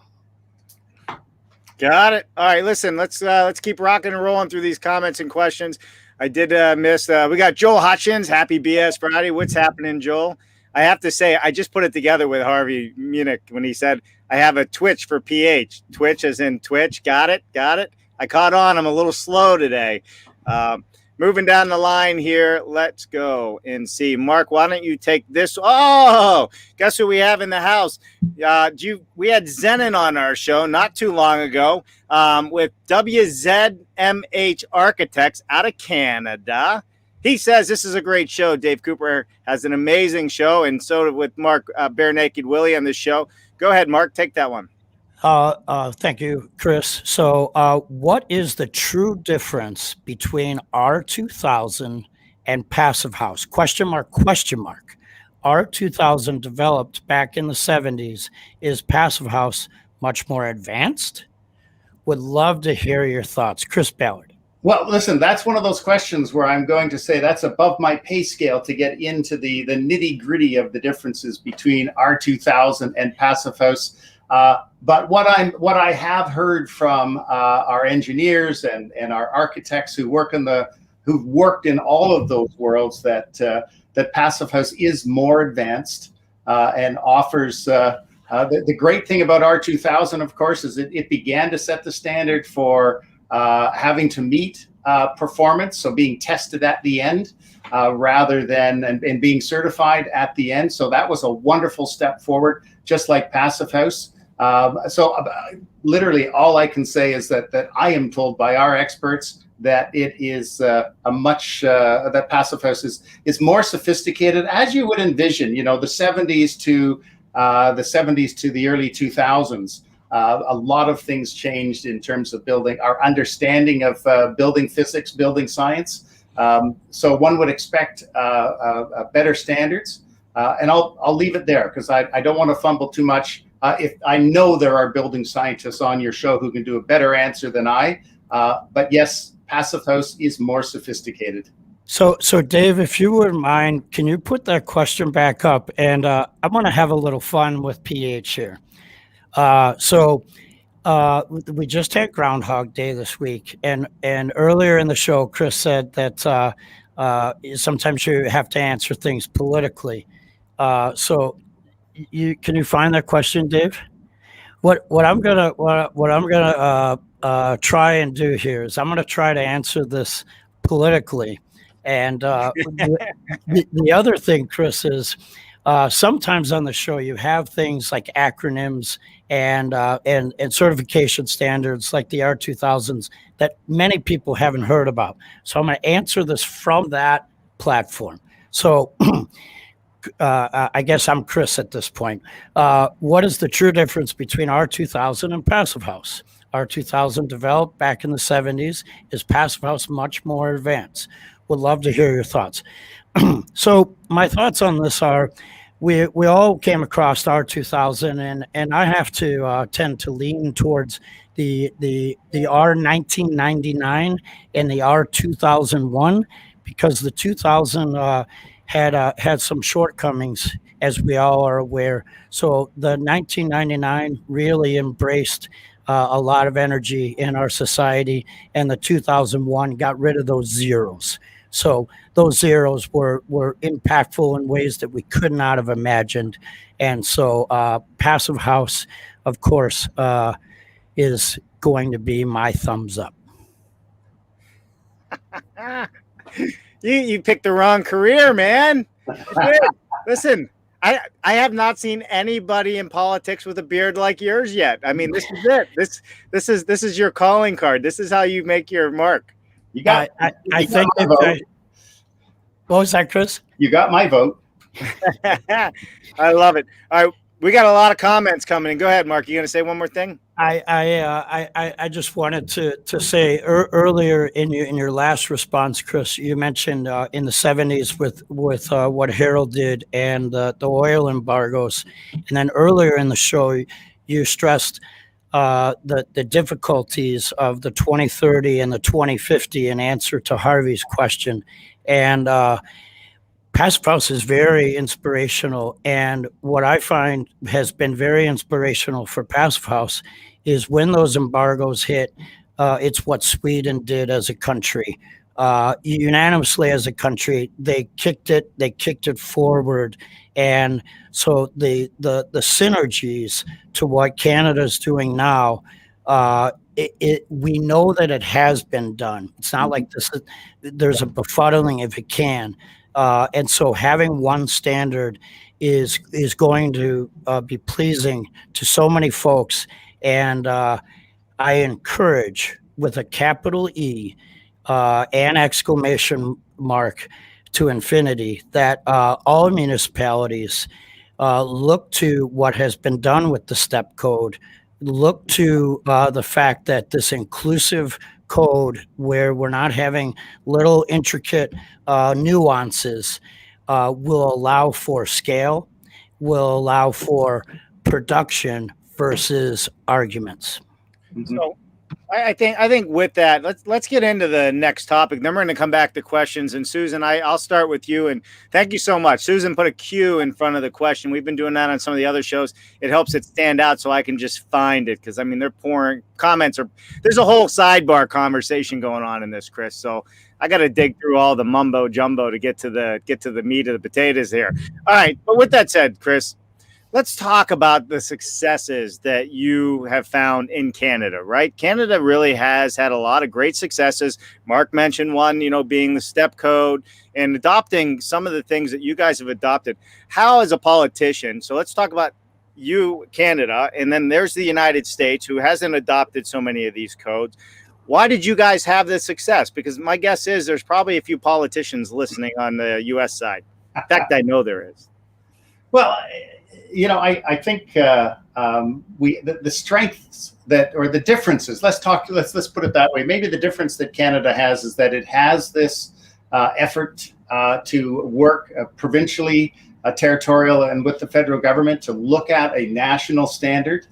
Got it. All right, listen, let's keep rocking and rolling through these comments and questions. I did miss. We got Joel Hutchins. Happy BS Friday. What's happening, Joel? I have to say, I just put it together with Harvey Munich when he said, I have a Twitch for PH. Twitch as in Twitch. Got it. I caught on. I'm a little slow today. Moving down the line here, let's go and see. Mark, why don't you take this? Oh, guess who we have in the house? We had Zenon on our show not too long ago with WZMH Architects out of Canada. He says this is a great show. Dave Cooper has an amazing show, and so with Mark Bare Naked Willie on this show. Go ahead, Mark, take that one. Thank you, Chris. So what is the true difference between R2000 and Passive House? Question mark. R2000 developed back in the 70s. Is Passive House much more advanced? Would love to hear your thoughts. Chris Ballard. Well, listen, that's one of those questions where I'm going to say that's above my pay scale to get into the nitty gritty of the differences between R2000 and Passive House. But what I have heard from our engineers and our architects who've worked in all of those worlds that Passive House is more advanced and offers the great thing about R2000, of course, is it began to set the standard for having to meet performance, so being tested at the end rather than and being certified at the end. So that was a wonderful step forward, just like Passive House. Literally all I can say is that I am told by our experts that it is that Passive House is more sophisticated, as you would envision. You know, the 70s to the early 2000s. A lot of things changed in terms of building, our understanding of building physics, building science. So one would expect better standards. And I'll leave it there because I don't want to fumble too much. If I know there are building scientists on your show who can do a better answer than I, but yes, Passive House is more sophisticated. So Dave, if you wouldn't mind, can you put that question back up? And I want to have a little fun with PH here. We just had Groundhog Day this week, and earlier in the show, Chris said that sometimes you have to answer things politically. Can you find that question, Dave? What I'm gonna try and do here is I'm gonna try to answer this politically, and the other thing, Chris, is sometimes on the show you have things like acronyms and certification standards like the R2000s that many people haven't heard about. So I'm going to answer this from that platform. So I guess I'm Chris at this point. What is the true difference between R2000 and Passive House? R2000 developed back in the 70s. Is Passive House much more advanced? Would love to hear your thoughts. So my thoughts on this are, we all came across R2000, and I have to tend to lean towards the R1999 and the R2001, because the 2000 had some shortcomings, as we all are aware. So the 1999 really embraced a lot of energy in our society, and the 2001 got rid of those zeros. So those zeros were impactful in ways that we could not have imagined. And so Passive House, of course, is going to be my thumbs up. You picked the wrong career, man. Listen, I have not seen anybody in politics with a beard like yours yet. I mean, this is it. This is your calling card. This is how you make your mark. You got. I think. What was that, Chris? You got my vote. I love it. All right, we got a lot of comments coming in. Go ahead, Mark. You going to say one more thing? I just wanted to say earlier in your last response, Chris, you mentioned in the 70s with what Harold did and the oil embargoes, and then earlier in the show you stressed the difficulties of the 2030 and the 2050 in answer to Harvey's question, and Passive House is very inspirational, and what I find has been very inspirational for Passive House is when those embargoes hit, it's what Sweden did as a country. Unanimously as a country, they kicked it forward. And so the synergies to what Canada's doing now, we know that it has been done. It's not like there's a befuddling if it can. And so having one standard is going to be pleasing to so many folks. And I encourage, with a capital E and exclamation mark to infinity, that all municipalities look to what has been done with the STEP code, look to the fact that this inclusive code, where we're not having little intricate nuances, will allow for scale, will allow for production versus arguments. So I think with that, let's get into the next topic. Then we're going to come back to questions. And Susan, I'll start with you. And thank you so much. Susan put a Q in front of the question. We've been doing that on some of the other shows. It helps it stand out so I can just find it, because I mean they're pouring comments, or there's a whole sidebar conversation going on in this, Chris. So I got to dig through all the mumbo jumbo to get to the meat of the potatoes here. All right, but with that said, Chris, let's talk about the successes that you have found in Canada, right? Canada really has had a lot of great successes. Mark mentioned one, being the STEP code and adopting some of the things that you guys have adopted. How, as a politician, so let's talk about you, Canada, and then there's the United States, who hasn't adopted so many of these codes. Why did you guys have this success? Because my guess is there's probably a few politicians listening on the U.S. side. In fact, I know there is. Well, I think the strengths or the differences. Let's put it that way. Maybe the difference that Canada has is that it has this effort to work provincially, territorial, and with the federal government to look at a national standard.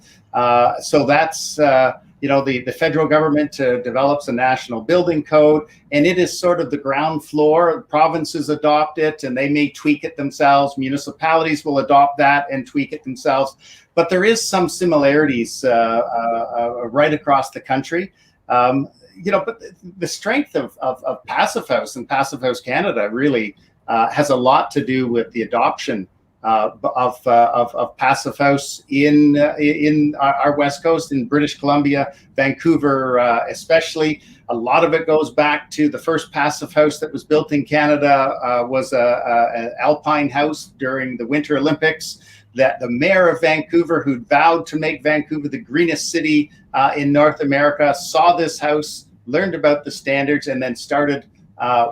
So that's the federal government develops a national building code, and it is sort of the ground floor. Provinces adopt it, and they may tweak it themselves. Municipalities will adopt that and tweak it themselves. But there is some similarities right across the country. But the strength of Passive House and Passive House Canada really has a lot to do with the adoption of Passive House in our West Coast, in British Columbia, Vancouver especially. A lot of it goes back to the first passive house that was built in Canada was an alpine house during the Winter Olympics, that the mayor of Vancouver, who'd vowed to make Vancouver the greenest city in North America, saw this house, learned about the standards, and then started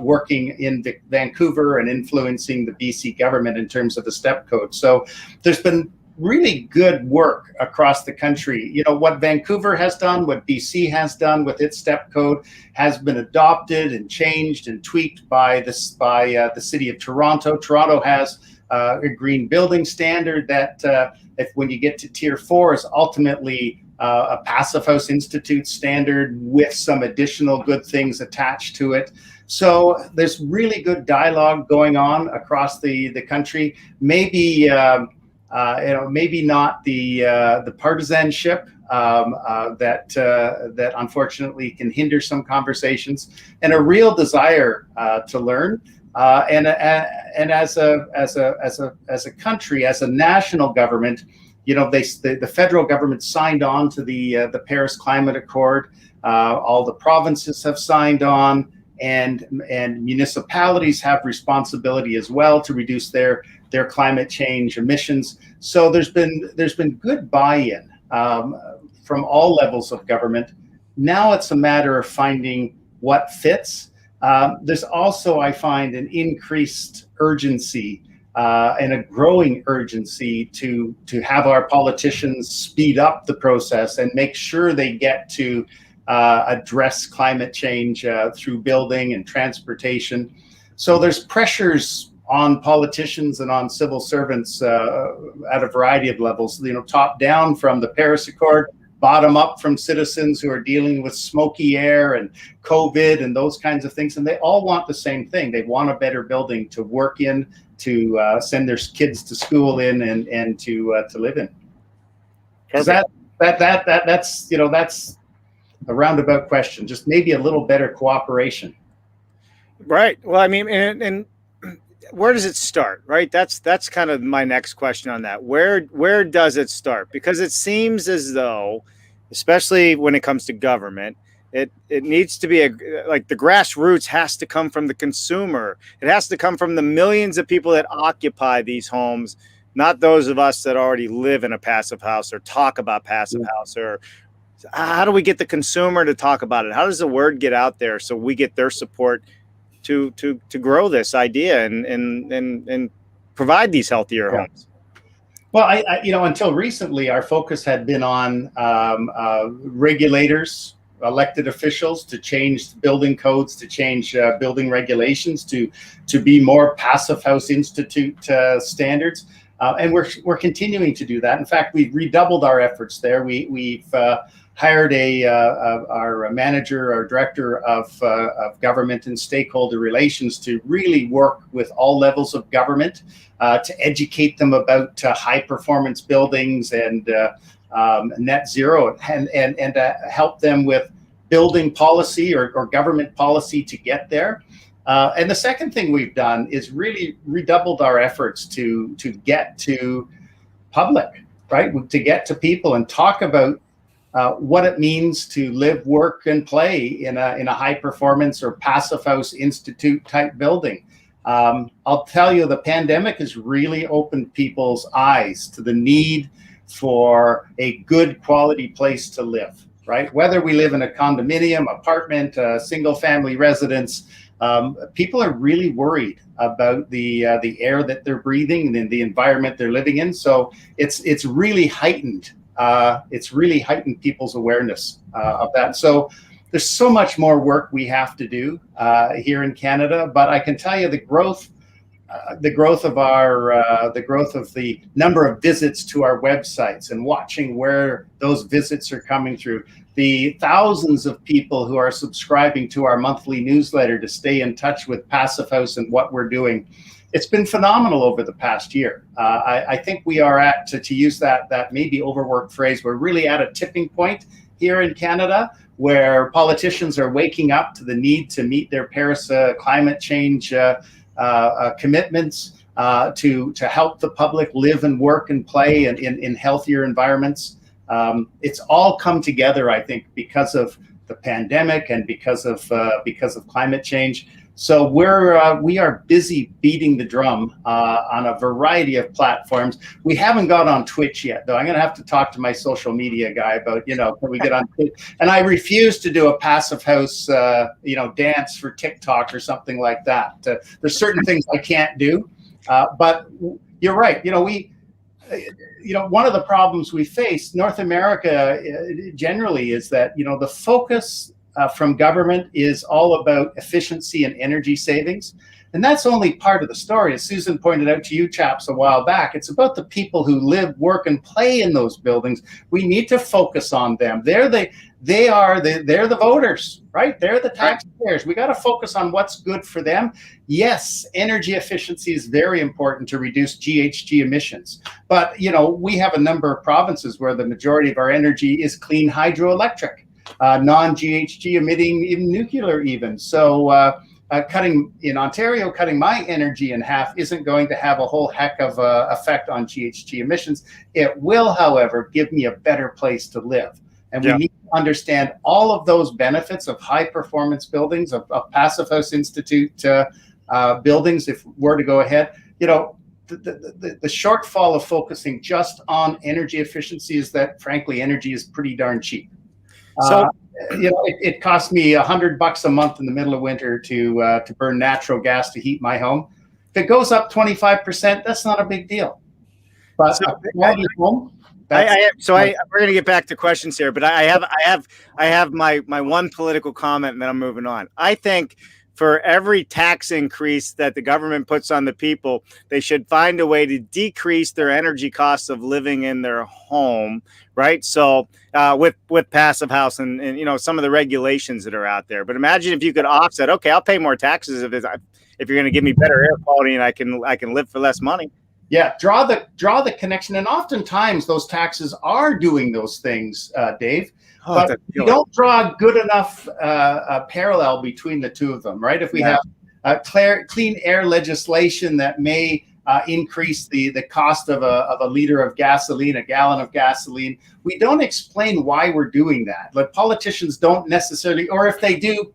working in Vancouver and influencing the BC government in terms of the step code. So there's been really good work across the country. You know, what Vancouver has done, what BC has done with its step code has been adopted and changed and tweaked by the city of Toronto. Toronto has a green building standard that if when you get to tier 4 is ultimately a Passive House Institute standard with some additional good things attached to it. So there's really good dialogue going on across the country. Maybe maybe not the partisanship that unfortunately can hinder some conversations, and a real desire to learn. And as a country, as a national government, you know, the federal government signed on to the Paris Climate Accord. All the provinces have signed on, and municipalities have responsibility as well to reduce their climate change emissions. So there's been good buy-in from all levels of government. Now it's a matter of finding what fits. There's also, I find, an increased urgency and a growing urgency to have our politicians speed up the process and make sure they get to address climate change through building and transportation. So there's pressures on politicians and on civil servants at a variety of levels, you know, top down from the Paris Accord, bottom up from citizens who are dealing with smoky air and COVID and those kinds of things. And they all want the same thing. They want a better building to work in, to send their kids to school in, and to live in. That's you know, that's a roundabout question. Just maybe a little better cooperation. Right. Well, I mean, and where does it start? Right. That's kind of my next question on that. Where does it start? Because it seems as though, especially when it comes to government, it needs to be like the grassroots has to come from the consumer. It has to come from the millions of people that occupy these homes, not those of us that already live in a passive house or talk about passive house. Or how do we get the consumer to talk about it? How does the word get out there so we get their support to grow this idea and provide these healthier homes? Well, I you know, until recently, our focus had been on regulators, elected officials, to change building codes, to change building regulations, to be more Passive House Institute standards, and we're continuing to do that. In fact, we've redoubled our efforts there. We've hired our manager, our director of government and stakeholder relations to really work with all levels of government to educate them about high performance buildings and net zero, and help them with building policy or government policy to get there. And the second thing we've done is really redoubled our efforts to get to public, right? To get to people and talk about what it means to live, work, and play in a high performance or Passive House Institute type building. I'll tell you, the pandemic has really opened people's eyes to the need for a good quality place to live, right? Whether we live in a condominium, apartment, single family residence, people are really worried about the air that they're breathing and the environment they're living in. So it's really heightened. It's really heightened people's awareness of that. So there's so much more work we have to do here in Canada, but I can tell you the growth of the number of visits to our websites and watching where those visits are coming through, the thousands of people who are subscribing to our monthly newsletter to stay in touch with Passive House and what we're doing. It's been phenomenal over the past year. I think we are at, to use that maybe overworked phrase, we're really at a tipping point here in Canada where politicians are waking up to the need to meet their Paris climate change commitments, to help the public live and work and play in healthier environments. It's all come together, I think, because of the pandemic and because of climate change. So we are busy beating the drum on a variety of platforms. We haven't got on Twitch yet, though. I'm going to have to talk to my social media guy about, can we get on Twitch? And I refuse to do a passive house, dance for TikTok or something like that. There's certain things I can't do, but you're right. One of the problems we face, North America generally, is that, the focus from government is all about efficiency and energy savings. And that's only part of the story. As Susan pointed out to you chaps a while back, it's about the people who live, work, and play in those buildings. We need to focus on them. They're the voters, right? They're the taxpayers. We got to focus on what's good for them. Yes, energy efficiency is very important to reduce GHG emissions. But, we have a number of provinces where the majority of our energy is clean hydroelectric. Non-GHG emitting, even nuclear even. So cutting my energy in half isn't going to have a whole heck of a effect on GHG emissions. It will, however, give me a better place to live. And we need to understand all of those benefits of high performance buildings, of Passive House Institute buildings, if we're to go ahead. The shortfall of focusing just on energy efficiency is that, frankly, energy is pretty darn cheap. So, it costs me $100 a month in the middle of winter to burn natural gas to heat my home. If it goes up 25%, that's not a big deal. But we're going to get back to questions here, but I have my one political comment, and then I'm moving on. I think for every tax increase that the government puts on the people, they should find a way to decrease their energy costs of living in their home, right? So with Passive House and some of the regulations that are out there. But imagine if you could offset, okay, I'll pay more taxes if you're going to give me better air quality and I can live for less money. Yeah, draw the connection. And oftentimes those taxes are doing those things, Dave. But you don't draw a good enough parallel between the two of them, right? If we have clean air legislation that may increase the cost of a liter of gasoline, a gallon of gasoline, we don't explain why we're doing that. Like, politicians don't necessarily, or if they do,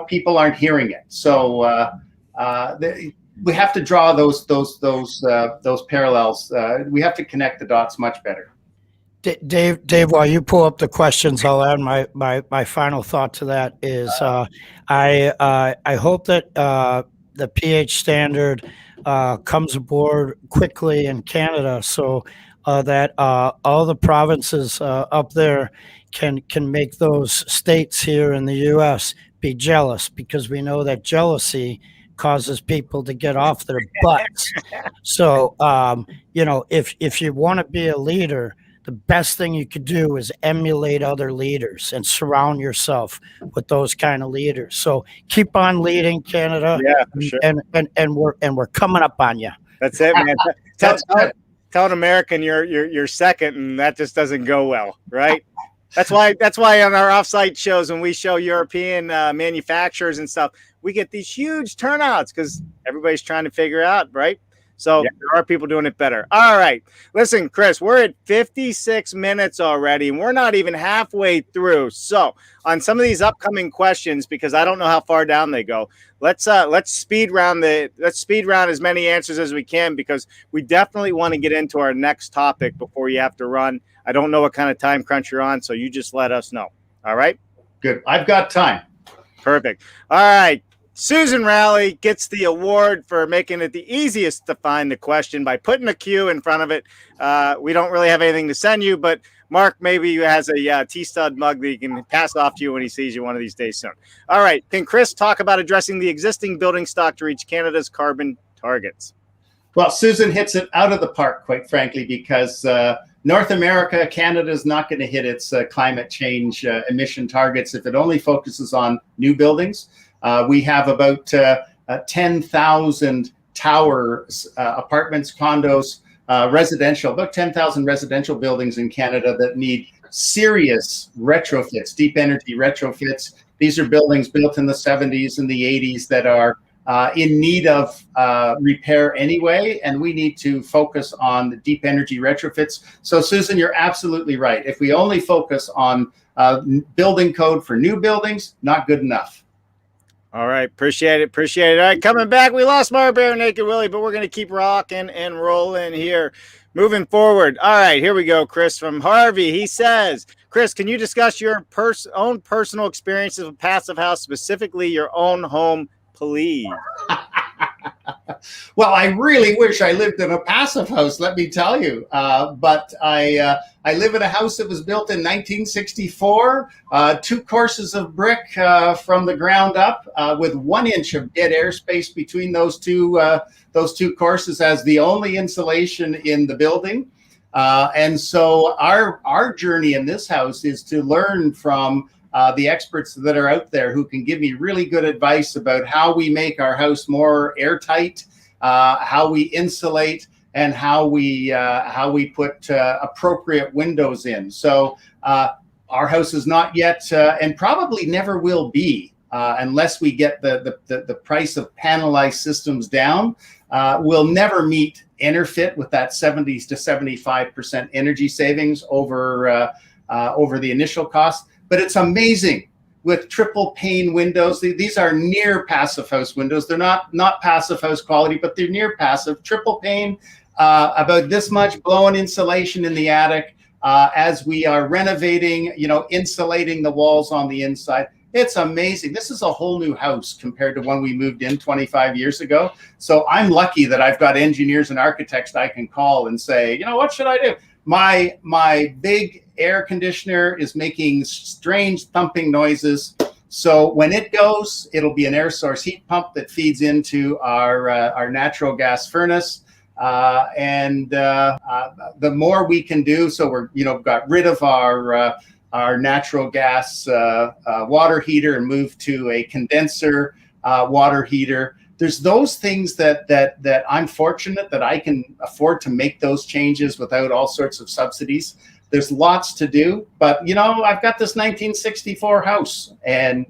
people aren't hearing it. So we have to draw those parallels. We have to connect the dots much better. Dave, while you pull up the questions, I'll add my final thought to that is I hope that the pH standard comes aboard quickly in Canada, so that all the provinces up there can make those states here in the U.S. be jealous, because we know that jealousy causes people to get off their butts. So if you want to be a leader, the best thing you could do is emulate other leaders and surround yourself with those kind of leaders. So keep on leading, Canada. Yeah, for sure. And we're coming up on you. That's it, man. Tell an American you're second, and that just doesn't go well, right? That's why on our offsite shows, when we show European manufacturers and stuff, we get these huge turnouts because everybody's trying to figure out, right? So there are people doing it better. All right. Listen, Chris, we're at 56 minutes already, and we're not even halfway through. So on some of these upcoming questions, because I don't know how far down they go, let's speed round as many answers as we can, because we definitely want to get into our next topic before you have to run. I don't know what kind of time crunch you're on, so you just let us know. All right? Good. I've got time. Perfect. All right. Susan Rowley gets the award for making it the easiest to find the question by putting a Q in front of it. We don't really have anything to send you, but Mark maybe has a T-Stud mug that he can pass off to you when he sees you one of these days soon. All right. Can Chris talk about addressing the existing building stock to reach Canada's carbon targets? Well, Susan hits it out of the park, quite frankly, because North America, Canada is not going to hit its climate change emission targets if it only focuses on new buildings. We have about 10,000 towers, apartments, condos, residential, about 10,000 residential buildings in Canada that need serious retrofits, deep energy retrofits. These are buildings built in the 70s and the 80s that are in need of repair anyway, and we need to focus on the deep energy retrofits. So, Susan, you're absolutely right. If we only focus on building code for new buildings, not good enough. All right. Appreciate it. Appreciate it. All right. Coming back. We lost my Bare Naked Willie, but we're going to keep rocking and rolling here. Moving forward. All right. Here we go. Chris from Harvey. He says, Chris, can you discuss your own personal experiences with Passive House, specifically your own home, please? Well, I really wish I lived in a passive house, let me tell you. But I live in a house that was built in 1964, 2 courses of brick from the ground up, with 1 inch of dead airspace between those two courses as the only insulation in the building. And so our journey in this house is to learn from the experts that are out there who can give me really good advice about how we make our house more airtight, how we insulate, and how we put appropriate windows in. So our house is not yet, and probably never will be, unless we get the price of panelized systems down. Will never meet Enterfit with that 70 to 75% energy savings over the initial cost. But it's amazing with triple pane windows. These are near passive house windows. They're not passive house quality, but they're near passive. Triple pane, about this much blown insulation in the attic as we are renovating, insulating the walls on the inside. It's amazing. This is a whole new house compared to when we moved in 25 years ago. So I'm lucky that I've got engineers and architects I can call and say, what should I do? My big air conditioner is making strange thumping noises. So when it goes, it'll be an air source heat pump that feeds into our natural gas furnace. And the more we can do, so we're got rid of our natural gas water heater and moved to a condenser water heater. There's those things that I'm fortunate that I can afford to make those changes without all sorts of subsidies. There's lots to do, but I've got this 1964 house, and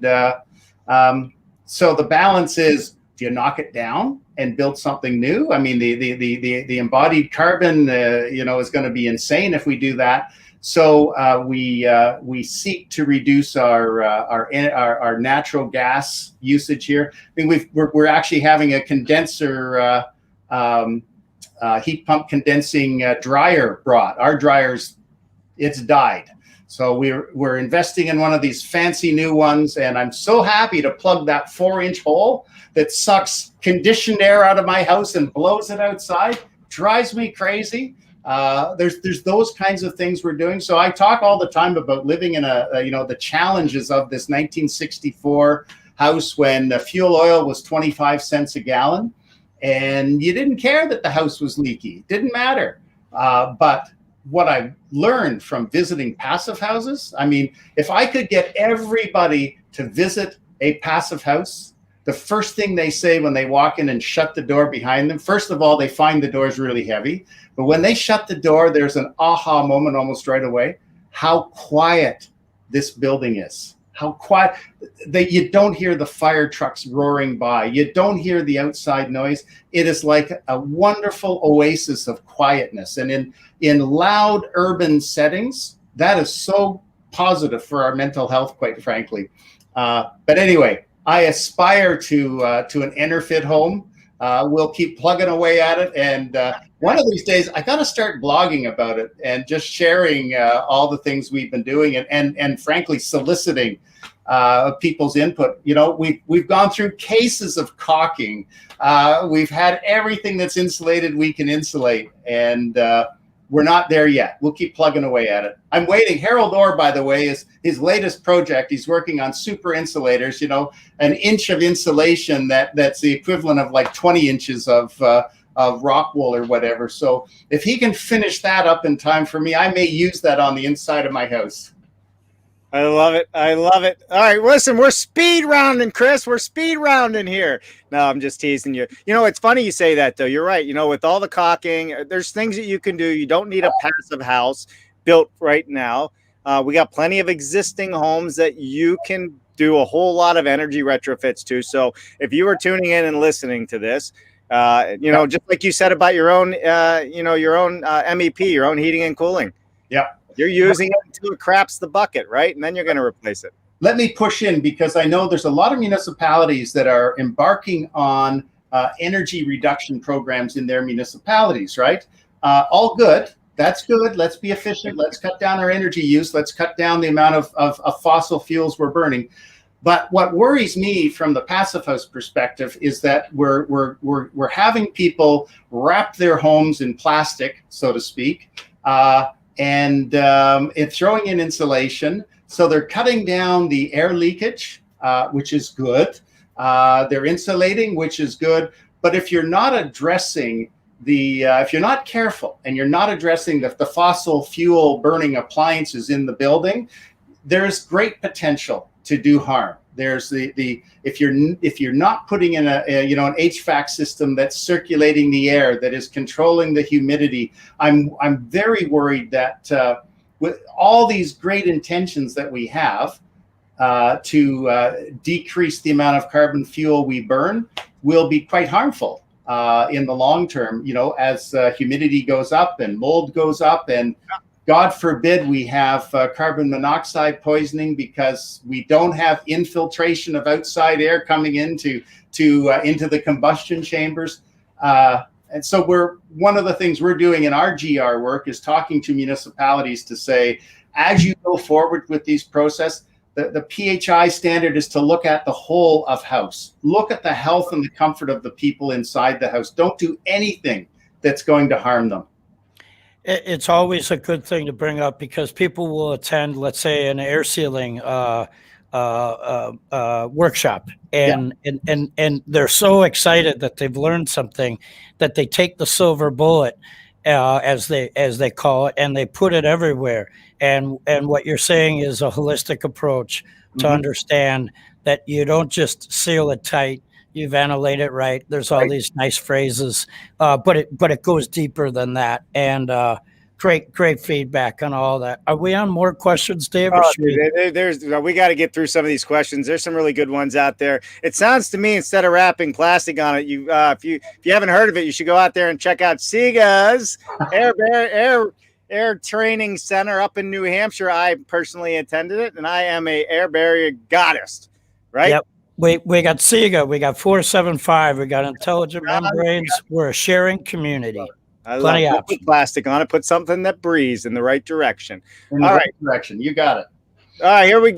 so the balance is: do you knock it down and build something new? I mean, the embodied carbon, is going to be insane if we do that. So we seek to reduce our natural gas usage here. I mean, we're actually having a condenser heat pump condensing dryer brought. Our dryer's it's died. So we're investing in one of these fancy new ones, and I'm so happy to plug that 4-inch hole that sucks conditioned air out of my house and blows it outside. Drives me crazy. There's those kinds of things we're doing. So I talk all the time about living in the challenges of this 1964 house when fuel oil was 25 cents a gallon, and you didn't care that the house was leaky. Didn't matter. But what I learned from visiting passive houses, I mean, if I could get everybody to visit a passive house, the first thing they say when they walk in and shut the door behind them, first of all, they find the doors really heavy. But when they shut the door, there's an aha moment almost right away. How quiet this building is. How quiet that you don't hear the fire trucks roaring by. You don't hear the outside noise. It is like a wonderful oasis of quietness. And in loud urban settings, that is so positive for our mental health, quite frankly. But anyway, I aspire to an Enterfit home. We'll keep plugging away at it. And one of these days, I got to start blogging about it and just sharing all the things we've been doing and frankly, soliciting people's input. We've gone through cases of caulking. We've had everything that's insulated we can insulate. And we're not there yet. We'll keep plugging away at it. I'm waiting. Harold Orr, by the way, is his latest project. He's working on super insulators, an inch of insulation that's the equivalent of like 20 inches of rock wool or whatever. So if he can finish that up in time for me, I may use that on the inside of my house. I love it. I love it. All right, listen, we're speed rounding, Chris. We're speed rounding here. No, I'm just teasing you. It's funny you say that, though. You're right. With all the caulking, there's things that you can do. You don't need a passive house built right now. We got plenty of existing homes that you can do a whole lot of energy retrofits too. So if you are tuning in and listening to this, just like you said about your own, your own MEP, your own heating and cooling. Yeah. You're using it until it craps the bucket, right? And then you're going to replace it. Let me push in, because I know there's a lot of municipalities that are embarking on energy reduction programs in their municipalities, right? All good. That's good. Let's be efficient. Let's cut down our energy use. Let's cut down the amount of fossil fuels we're burning. But what worries me from the Passive House perspective is that we're having people wrap their homes in plastic, so to speak, and throwing in insulation. So they're cutting down the air leakage, which is good. They're insulating, which is good. But if you're not addressing if you're not careful and you're not addressing the fossil fuel burning appliances in the building, there's great potential to do harm. There's if you're not putting in an HVAC system that's circulating the air, that is controlling the humidity, I'm very worried that with all these great intentions that we have to decrease the amount of carbon fuel we burn, will be quite harmful in the long term, as humidity goes up and mold goes up, and God forbid we have carbon monoxide poisoning because we don't have infiltration of outside air coming into the combustion chambers. And so one of the things we're doing in our GR work is talking to municipalities to say, as you go forward with these process, the PHI standard is to look at the whole of house. Look at the health and the comfort of the people inside the house. Don't do anything that's going to harm them. It's always a good thing to bring up, because people will attend, let's say, an air sealing workshop, and they're so excited that they've learned something that they take the silver bullet, as they call it, and they put it everywhere. And what you're saying is a holistic approach to understand that you don't just seal it tight, you ventilate it right. There's all these nice phrases, but it goes deeper than that. And great feedback on all that. Are we on more questions, Dave? We got to get through some of these questions. There's some really good ones out there. It sounds to me, instead of wrapping plastic on it, if you haven't heard of it, you should go out there and check out Sega's Air Training Center up in New Hampshire. I personally attended it, and I am a air barrier goddess, right? Yep. We got Sega, we got 475, we got Intelligent Membranes. We're a sharing community. I love it. Put plastic on it. Put something that breathes in the right direction. In the right direction. You got it. All right, here we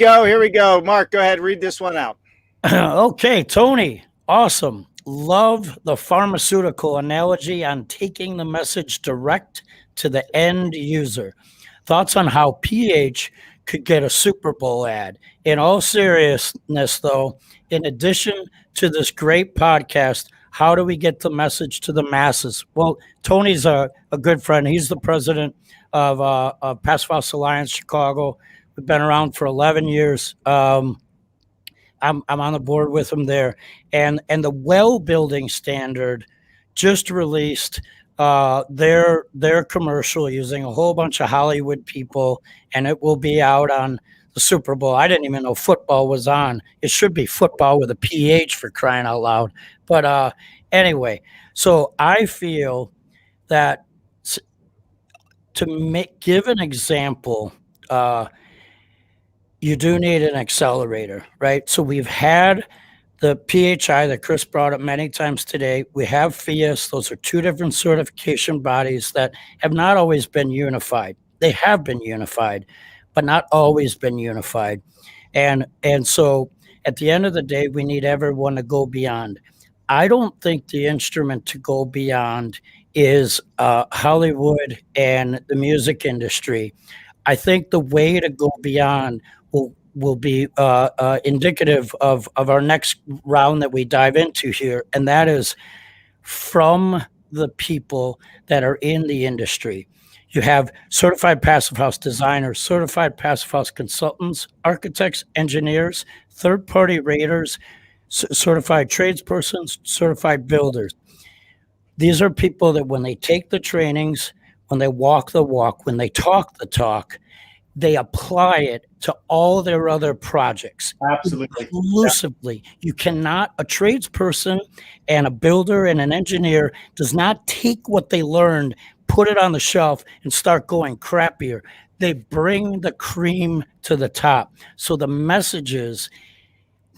go. Mark, go ahead. Read this one out. Okay, Tony. Awesome. Love the pharmaceutical analogy on taking the message direct to the end user. Thoughts on how PH could get a Super Bowl ad? In all seriousness, though, in addition to this great podcast, how do we get the message to the masses? Well, Tony's a good friend. He's the president of Passive House Alliance Chicago. We've been around for 11 years. I'm on the board with him there. And the well building standard just released their commercial using a whole bunch of Hollywood people, and it will be out on the Super Bowl. I didn't even know football was on. It should be football with a PH, for crying out loud. But anyway, so I feel that to give an example, you do need an accelerator, right? So we've had the PHI that Chris brought up many times today. We have FIAS. Those are two different certification bodies that have not always been unified. They have been unified, but not always been unified. And so at the end of the day, we need everyone to go beyond. I don't think the instrument to go beyond is Hollywood and the music industry. I think the way to go beyond will be indicative of our next round that we dive into here, and that is from the people that are in the industry. You have certified passive house designers, certified passive house consultants, architects, engineers, third-party raters, certified tradespersons, certified builders. These are people that when they take the trainings, when they walk the walk, when they talk the talk, they apply it to all their other projects. Absolutely. Exclusively. You cannot, a tradesperson and a builder and an engineer does not take what they learned, put it on the shelf, and start going crappier. They bring the cream to the top. So the messages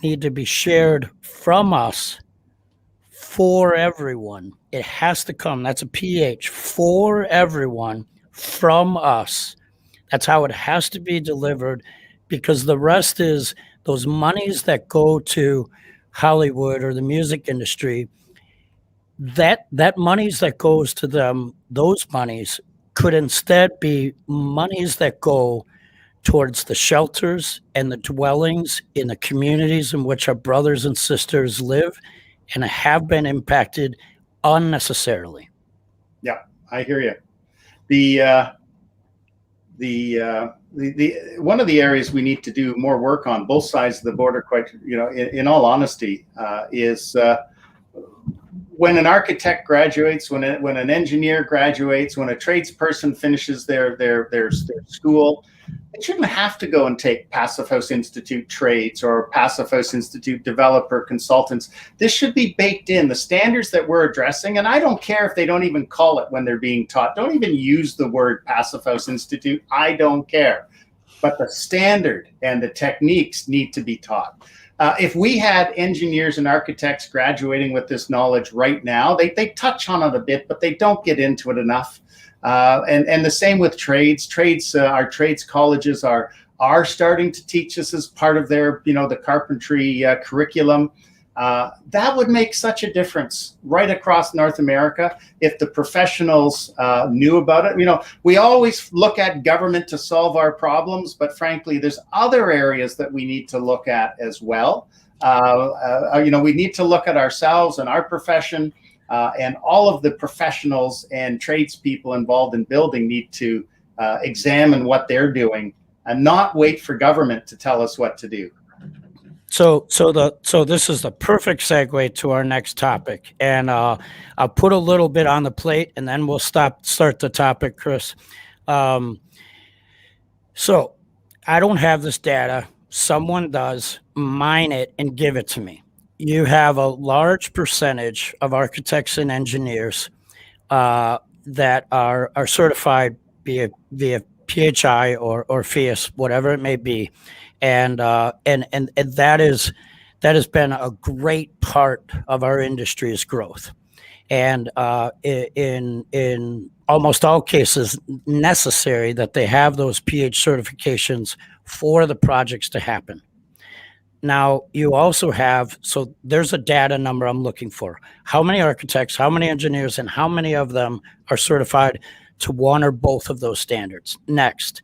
need to be shared from us for everyone. It has to come. That's a PH, for everyone, from us. That's how it has to be delivered, because the rest is those monies that go to Hollywood or the music industry. That monies that goes to them, those monies could instead be monies that go towards the shelters and the dwellings in the communities in which our brothers and sisters live and have been impacted unnecessarily. Yeah, I hear you. The one of the areas we need to do more work on both sides of the border, quite, in all honesty, is when an architect graduates, when an engineer graduates, when a tradesperson finishes their school, they shouldn't have to go and take Passive House Institute trades or Passive House Institute developer consultants. This should be baked in. The standards that we're addressing, and I don't care if they don't even call it when they're being taught. Don't even use the word Passive House Institute. I don't care. But the standard and the techniques need to be taught. If we had engineers and architects graduating with this knowledge right now, they touch on it a bit, but they don't get into it enough. And the same with trades. Our trades colleges are starting to teach us as part of their, the carpentry curriculum. That would make such a difference right across North America if the professionals knew about it. We always look at government to solve our problems, but frankly, there's other areas that we need to look at as well. We need to look at ourselves and our profession. And all of the professionals and tradespeople involved in building need to examine what they're doing and not wait for government to tell us what to do. So this is the perfect segue to our next topic, and I'll put a little bit on the plate, and then we'll start the topic, Chris. So I don't have this data. Someone does. Mine it and give it to me. You have a large percentage of architects and engineers that are certified via PHI or FIAS, whatever it may be, and that has been a great part of our industry's growth, and in almost all cases necessary that they have those PH certifications for the projects to happen. Now, you also have, so there's a data number I'm looking for. How many architects, how many engineers, and how many of them are certified to one or both of those standards? Next,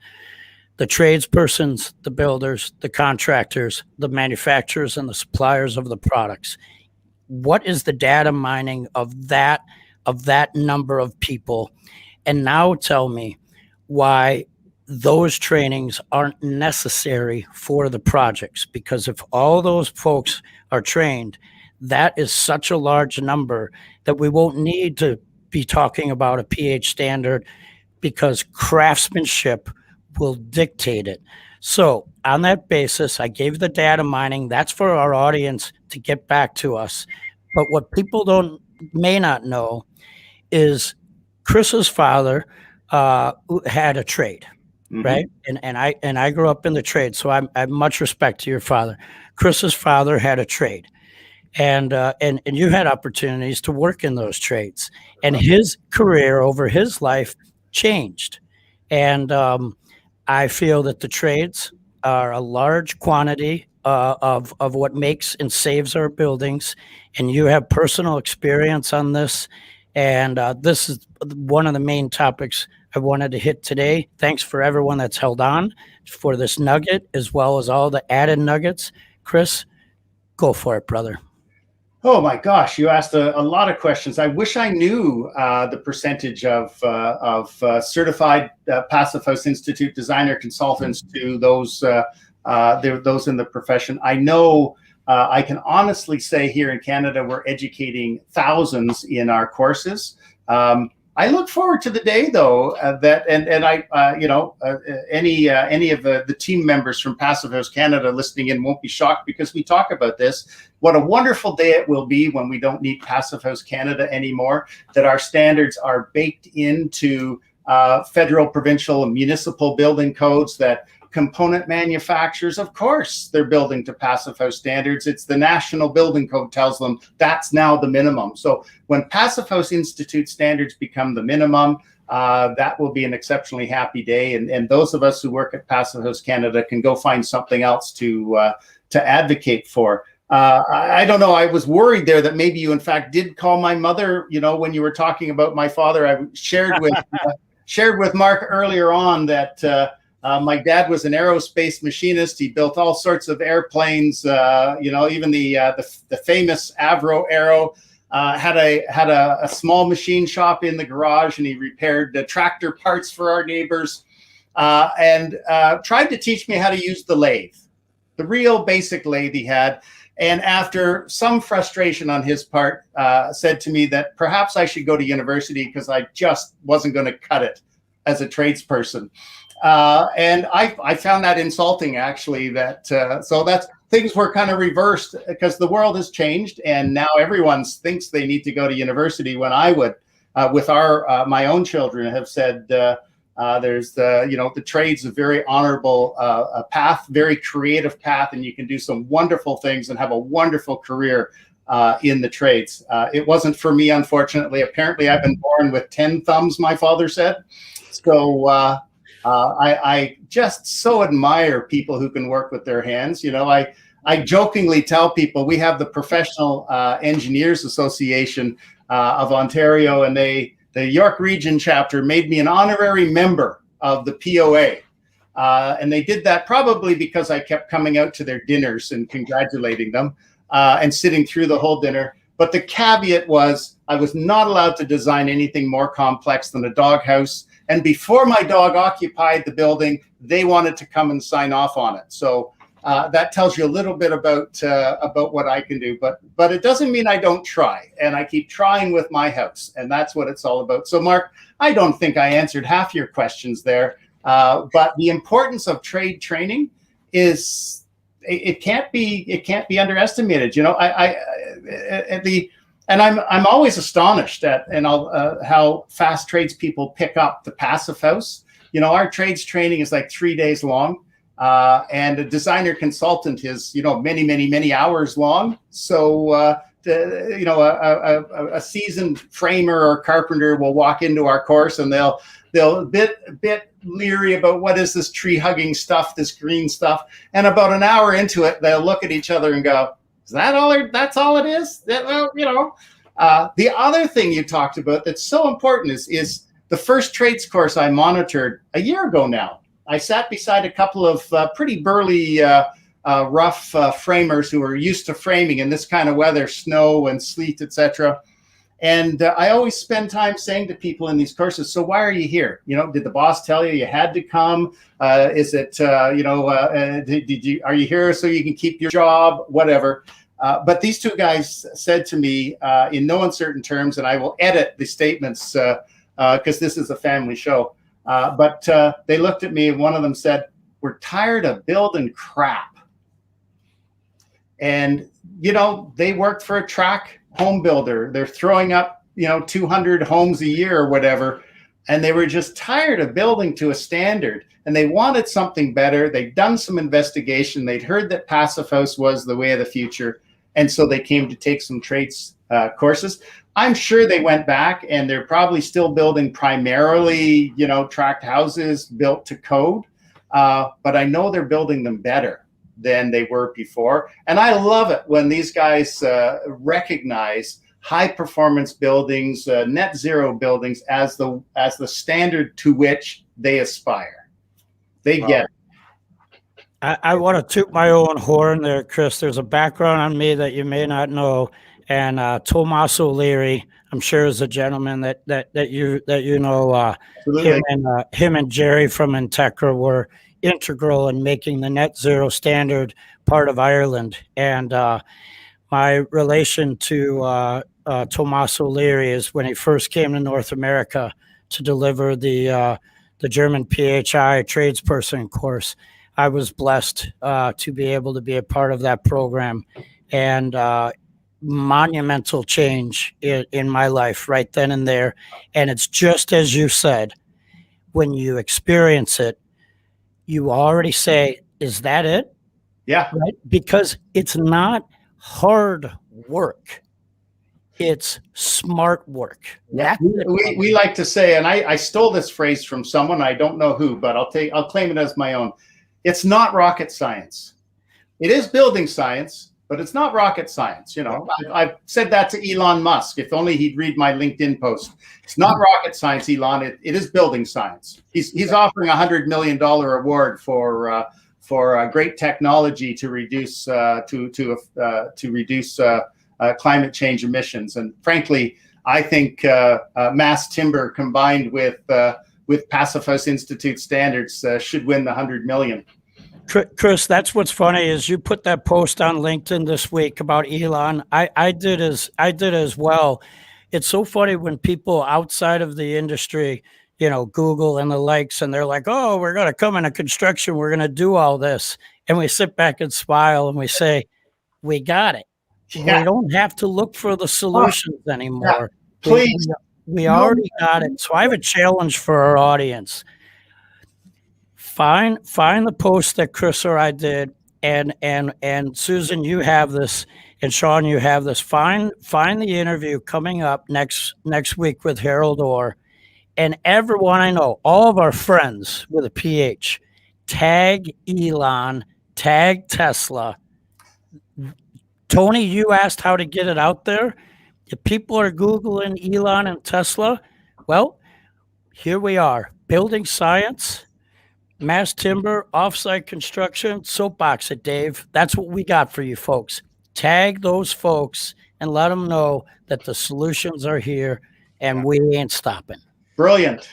the tradespersons, the builders, the contractors, the manufacturers, and the suppliers of the products. What is the data mining of that number of people? And now tell me why those trainings aren't necessary for the projects, because if all those folks are trained, that is such a large number that we won't need to be talking about a PH standard, because craftsmanship will dictate it. So on that basis, I gave the data mining. That's for our audience to get back to us. But what people may not know is Chris's father had a trade. Mm-hmm. Right. And I grew up in the trade. So I have much respect to your father. Chris's father had a trade, and you had opportunities to work in those trades, and his career over his life changed. And I feel that the trades are a large quantity of what makes and saves our buildings. And you have personal experience on this. And this is one of the main topics I wanted to hit today. Thanks for everyone that's held on for this nugget, as well as all the added nuggets. Chris, go for it, brother. Oh my gosh, you asked a lot of questions. I wish I knew the percentage of certified Passive House Institute designer consultants to those in the profession. I know I can honestly say here in Canada we're educating thousands in our courses. I look forward to the day, though, that and I, any of the team members from Passive House Canada listening in won't be shocked because we talk about this. What a wonderful day it will be when we don't need Passive House Canada anymore, that our standards are baked into federal, provincial, and municipal building codes, that component manufacturers, of course, they're building to Passive House standards. It's the National Building Code tells them that's now the minimum. So when Passive House Institute standards become the minimum, that will be an exceptionally happy day. And those of us who work at Passive House Canada can go find something else to advocate for. I don't know. I was worried there that maybe you, in fact, did call my mother. When you were talking about my father, I shared with Mark earlier on that my dad was an aerospace machinist. He built all sorts of airplanes. Even the famous Avro Aero. Had a small machine shop in the garage, and he repaired tractor parts for our neighbors, and tried to teach me how to use the lathe, the real basic lathe he had. And after some frustration on his part, said to me that perhaps I should go to university because I just wasn't going to cut it as a tradesperson. And I found that insulting, actually. So that's things were kind of reversed because the world has changed, and now everyone thinks they need to go to university. When I would, with my own children, have said there's the trades a very honorable path, very creative path, and you can do some wonderful things and have a wonderful career in the trades. It wasn't for me, unfortunately. Apparently, I've been born with 10 thumbs, my father said. So I just so admire people who can work with their hands. I jokingly tell people we have the Professional Engineers Association of Ontario, and the York Region chapter made me an honorary member of the POA. And they did that probably because I kept coming out to their dinners and congratulating them and sitting through the whole dinner. But the caveat was I was not allowed to design anything more complex than a doghouse. And before my dog occupied the building, they wanted to come and sign off on it. So that tells you a little bit about what I can do. But it doesn't mean I don't try. And I keep trying with my house. And that's what it's all about. So, Mark, I don't think I answered half your questions there. But the importance of trade training is it can't be underestimated. And I'm always astonished at how fast tradespeople pick up the Passive House. Our trades training is like 3 days long, and a designer consultant is many, many, many hours long. So a seasoned framer or carpenter will walk into our course and they'll a bit leery about what is this tree hugging stuff, this green stuff, and about an hour into it, they'll look at each other and go, "Is that all? That's all it is?" The other thing you talked about that's so important is the first trades course I monitored a year ago now. I sat beside a couple of pretty burly, rough framers who are used to framing in this kind of weather, snow and sleet, etc. And I always spend time saying to people in these courses, "So why are you here? Did the boss tell you had to come? Is it, are you here so you can keep your job? Whatever." But these two guys said to me in no uncertain terms, and I will edit the statements because this is a family show. But they looked at me, and one of them said, "We're tired of building crap." And, they worked for a track home builder. They're throwing up, 200 homes a year or whatever. And they were just tired of building to a standard. And they wanted something better. They'd done some investigation. They'd heard that Passive House was the way of the future. And so they came to take some trades courses. I'm sure they went back and they're probably still building primarily, tract houses built to code. But I know they're building them better than they were before. And I love it when these guys recognize high performance buildings, net zero buildings as the standard to which they aspire. They get it. I want to toot my own horn there, Chris. There's a background on me that you may not know, and Tomas O'Leary, I'm sure, is a gentleman that you know. Him and Jerry from Integra were integral in making the net zero standard part of Ireland. And my relation to Tomas O'Leary is when he first came to North America to deliver the German PHI tradesperson course. I was blessed to be able to be a part of that program, and monumental change in my life right then and there. And it's just as you said, when you experience it, you already say, is that it? Yeah. Right? Because it's not hard work. It's smart work. Yeah. We like to say, and I stole this phrase from someone, I don't know who, but I'll claim it as my own. It's not rocket science. It is building science, but it's not rocket science. You know, I've said that to Elon Musk. If only he'd read my LinkedIn post. It's not rocket science, Elon. It is building science. He's offering $100 million award for great technology to reduce climate change emissions. And frankly, I think mass timber combined with Passive House Institute standards should win the 100 million. Chris, that's what's funny is you put that post on LinkedIn this week about Elon. I did as well. It's so funny when people outside of the industry, you know, Google and the likes, and they're like, oh, we're going to come into construction. We're going to do all this. And we sit back and smile and we say, we got it. Yeah. We don't have to look for the solutions anymore. Yeah. Please. We already got it. So I have a challenge for our audience. Find the post that Chris or I did, and Susan, you have this, and Sean, you have this. Find the interview coming up next week with Harold Orr, and everyone I know, all of our friends with a PH, tag Elon, tag Tesla. Tony, you asked how to get it out there. If people are Googling Elon and Tesla, well, here we are, building science, mass timber, offsite construction, soapbox it, Dave. That's what we got for you folks. Tag those folks and let them know that the solutions are here and we ain't stopping. Brilliant.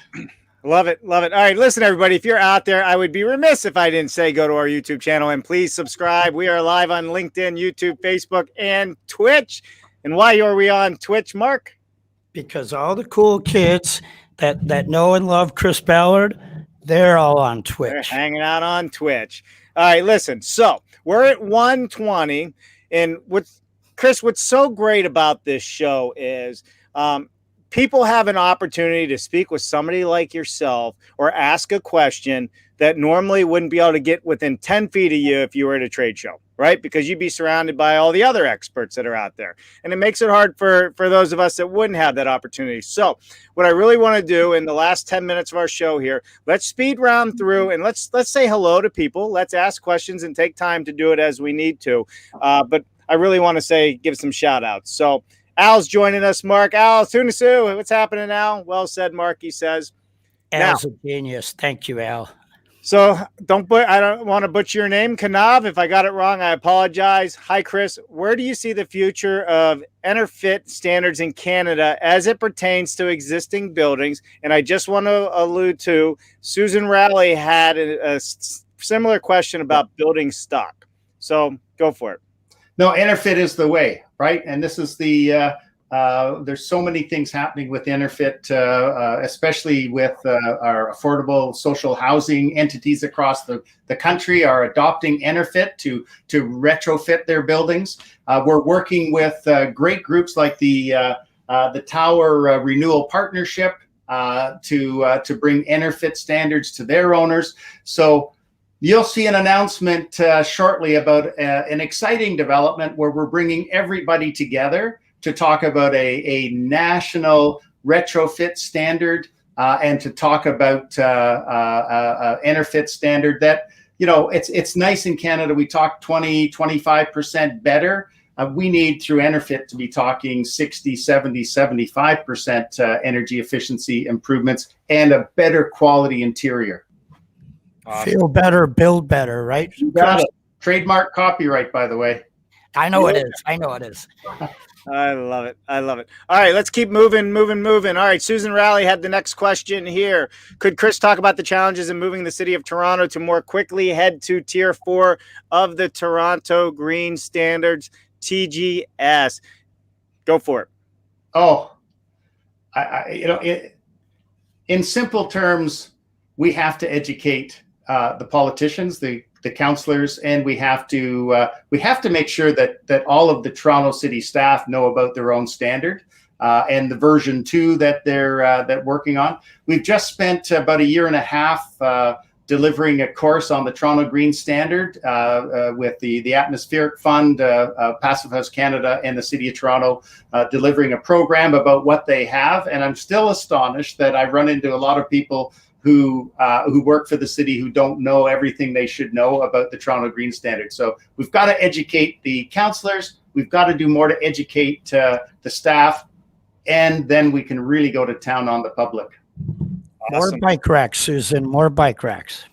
Love it. Love it. All right. Listen, everybody, if you're out there, I would be remiss if I didn't say go to our YouTube channel and please subscribe. We are live on LinkedIn, YouTube, Facebook, and Twitch. And why are we on Twitch, Mark? Because all the cool kids that know and love Chris Ballard, they're all on Twitch. They're hanging out on Twitch. All right, listen. So we're at 120. And what's so great about this show is people have an opportunity to speak with somebody like yourself or ask a question that normally wouldn't be able to get within 10 feet of you if you were at a trade show, right? Because you'd be surrounded by all the other experts that are out there. And it makes it hard for those of us that wouldn't have that opportunity. So what I really want to do in the last 10 minutes of our show here, let's speed round through and let's say hello to people. Let's ask questions and take time to do it as we need to. But I really want to give some shout outs. So Al's joining us, Mark. Al, Tunisu, what's happening, Al? Well said, Mark, he says. Al's a genius. Thank you, Al. So I don't want to butcher your name, Kanav. If I got it wrong, I apologize. Hi, Chris. Where do you see the future of Enterfit standards in Canada as it pertains to existing buildings? And I just want to allude to Susan Raleigh had a similar question about building stock. So go for it. No, Enterfit is the way, right? And this is there's so many things happening with Enterfit, especially with our affordable social housing entities across the country are adopting Enterfit to retrofit their buildings. We're working with great groups like the Tower Renewal Partnership to bring Enterfit standards to their owners. So you'll see an announcement shortly about an exciting development where we're bringing everybody together to talk about a national retrofit standard and to talk about Enterfit standard that, you know, it's nice in Canada. We talk 20-25% better. We need through Enterfit to be talking 60, 70, 75% energy efficiency improvements and a better quality interior. Awesome. Feel better, build better, right? You got it. Trademark copyright, by the way. I know it is. I know it is. I love it. I love it. All right, let's keep moving. All right, Susan Raleigh had the next question here. Could Chris talk about the challenges in moving the city of Toronto to more quickly head to Tier 4 of the Toronto Green Standards? TGS. Go for it. Oh, in simple terms, we have to educate the politicians, the councillors, and we have to make sure that all of the Toronto City staff know about their own standard and the version 2 that they're working on. We've just spent about a year and a half delivering a course on the Toronto Green Standard with the Atmospheric Fund, Passive House Canada, and the City of Toronto, delivering a program about what they have. And I'm still astonished that I run into a lot of people who work for the city who don't know everything they should know about the Toronto Green Standard. So we've got to educate the councillors. We've got to do more to educate the staff, and then we can really go to town on the public. More bike racks, Susan. More bike racks.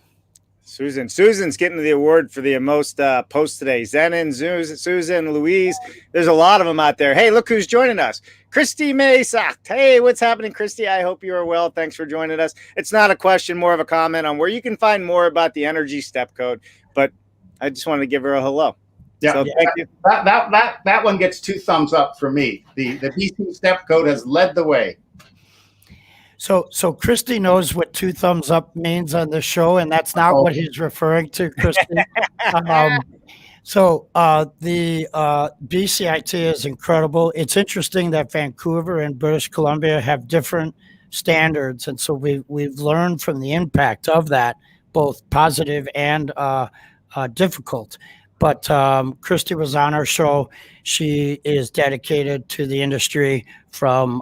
Susan's getting the award for the most posts today. Zenon, Susan, Louise. There's a lot of them out there. Hey, look who's joining us. Christy Mesa. Hey, what's happening, Christy? I hope you are well. Thanks for joining us. It's not a question, more of a comment on where you can find more about the energy step code. But I just wanted to give her a hello. Yeah, so thank you. That one gets 2 thumbs up for me. The BC step code has led the way. So Christy knows what 2 thumbs up means on the show, and that's not what he's referring to, Christy. The BCIT is incredible. It's interesting that Vancouver and British Columbia have different standards, and so we've learned from the impact of that, both positive and difficult. But Christy was on our show. She is dedicated to the industry, from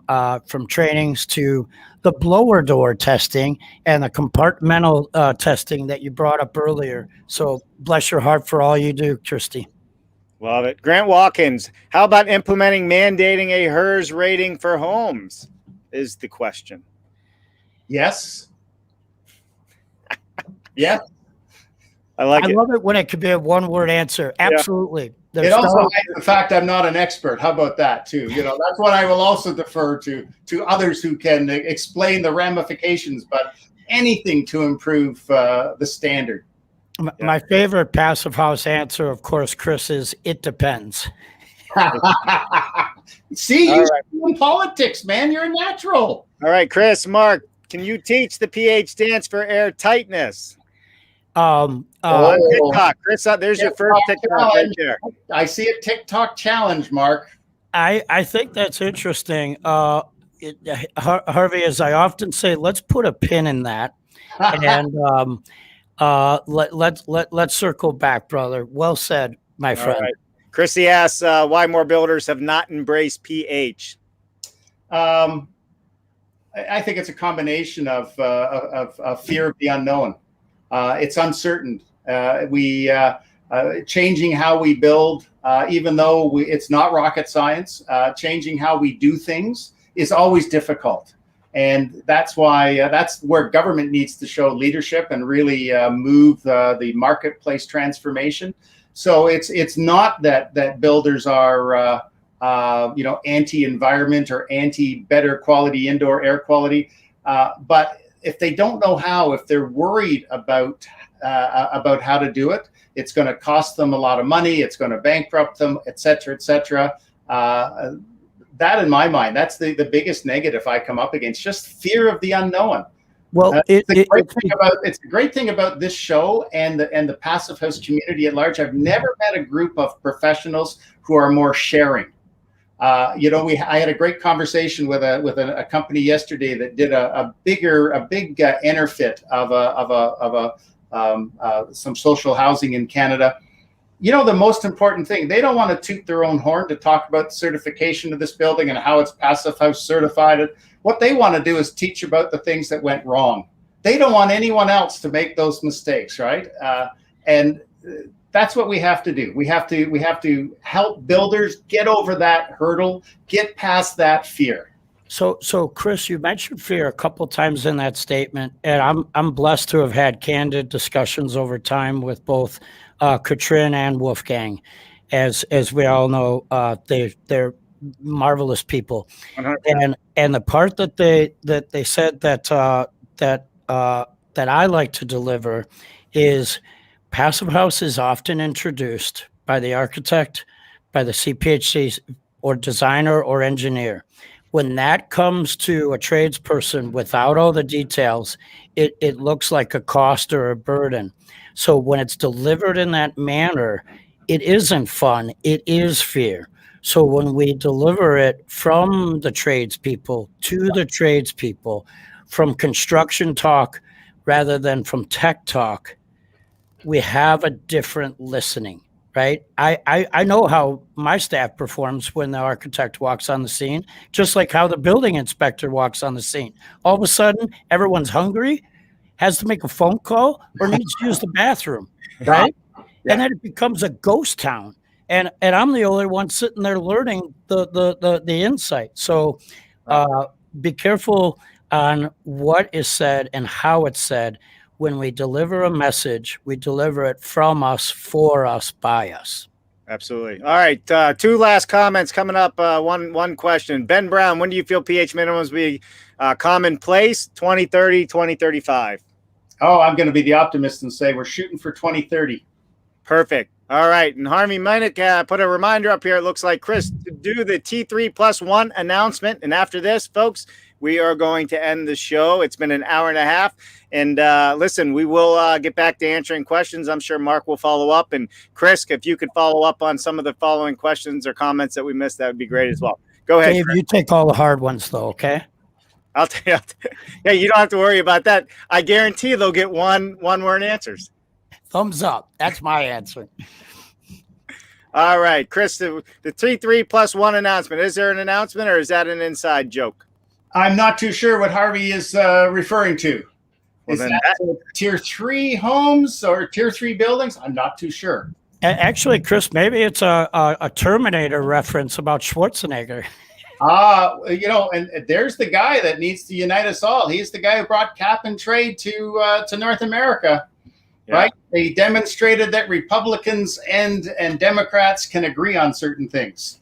trainings to the blower door testing and the compartmental testing that you brought up earlier. So bless your heart for all you do, Christy. Love it. Grant Watkins, how about implementing mandating a HERS rating for homes is the question. Yes. Yes. I love it when it could be a one-word answer. Absolutely. Yeah. It also hides the fact I'm not an expert. How about that too? That's what I will also defer to others who can explain the ramifications, but anything to improve the standard. My favorite passive house answer, of course, Chris, is it depends. See, you're in politics, man. You're a natural. All right, Chris, Mark, can you teach the PH stance for air tightness? TikTok, Chris, there's your first TikTok right there. I see a TikTok challenge, Mark. I think that's interesting. Harvey, as I often say, let's put a pin in that, and let's circle back, brother. Well said, my friend. Right. Chrissy asks why more builders have not embraced PH. I think it's a combination of fear of the unknown. It's uncertain. We changing how we build, even though it's not rocket science. Changing how we do things is always difficult, and that's why that's where government needs to show leadership and really move the marketplace transformation. So it's not that builders are anti-environment or anti-better quality indoor air quality, but if they don't know how, if they're worried about how to do it, it's going to cost them a lot of money. It's going to bankrupt them, et cetera, et cetera. That, in my mind, that's the biggest negative I come up against. Just fear of the unknown. Well, it's a great thing about this show and the Passive House community at large. I've never met a group of professionals who are more sharing. I had a great conversation with a company yesterday that did a big Enterfit of some social housing in Canada. The most important thing, they don't want to toot their own horn to talk about the certification of this building and how it's Passive House certified. What they want to do is teach about the things that went wrong. They don't want anyone else to make those mistakes, right? And that's what we have to do. We have to help builders get over that hurdle, get past that fear. So Chris, you mentioned fear a couple times in that statement, and I'm blessed to have had candid discussions over time with both Katrin and Wolfgang. As we all know, they're marvelous people. 100%. And the part that they said that I like to deliver is Passive House is often introduced by the architect, by the CPHC or designer or engineer. When that comes to a tradesperson without all the details, it looks like a cost or a burden. So when it's delivered in that manner, it isn't fun, it is fear. So when we deliver it from the tradespeople to the tradespeople, from construction talk rather than from tech talk, we have a different listening, right? I know how my staff performs when the architect walks on the scene, just like how the building inspector walks on the scene. All of a sudden, everyone's hungry, has to make a phone call, or needs to use the bathroom, right? Yeah. And then it becomes a ghost town. And I'm the only one sitting there learning the insight. So be careful on what is said and how it's said. When we deliver a message, we deliver it from us, for us, by us. Absolutely. All right. Two last comments coming up. One question. Ben Brown, when do you feel pH minimums be commonplace? 2030, 2035? Oh, I'm going to be the optimist and say we're shooting for 2030. Perfect. All right. And Harvey Minnick put a reminder up here. It looks like Chris to do the T3+1 announcement. And after this, folks, we are going to end the show. It's been an hour and a half. And listen, we will get back to answering questions. I'm sure Mark will follow up. And Chris, if you could follow up on some of the following questions or comments that we missed, that would be great as well. Go ahead. Dave, you take all the hard ones, though, okay? I'll tell you. Yeah, you don't have to worry about that. I guarantee they'll get one-word answers. Thumbs up. That's my answer. All right, Chris, the T3+1 announcement. Is there an announcement or is that an inside joke? I'm not too sure what Harvey is referring to. Well, is that tier 3 homes or tier 3 buildings? I'm not too sure. Actually, Chris, maybe it's a Terminator reference about Schwarzenegger. And there's the guy that needs to unite us all. He's the guy who brought cap and trade to North America. Yeah. Right? They demonstrated that Republicans and Democrats can agree on certain things.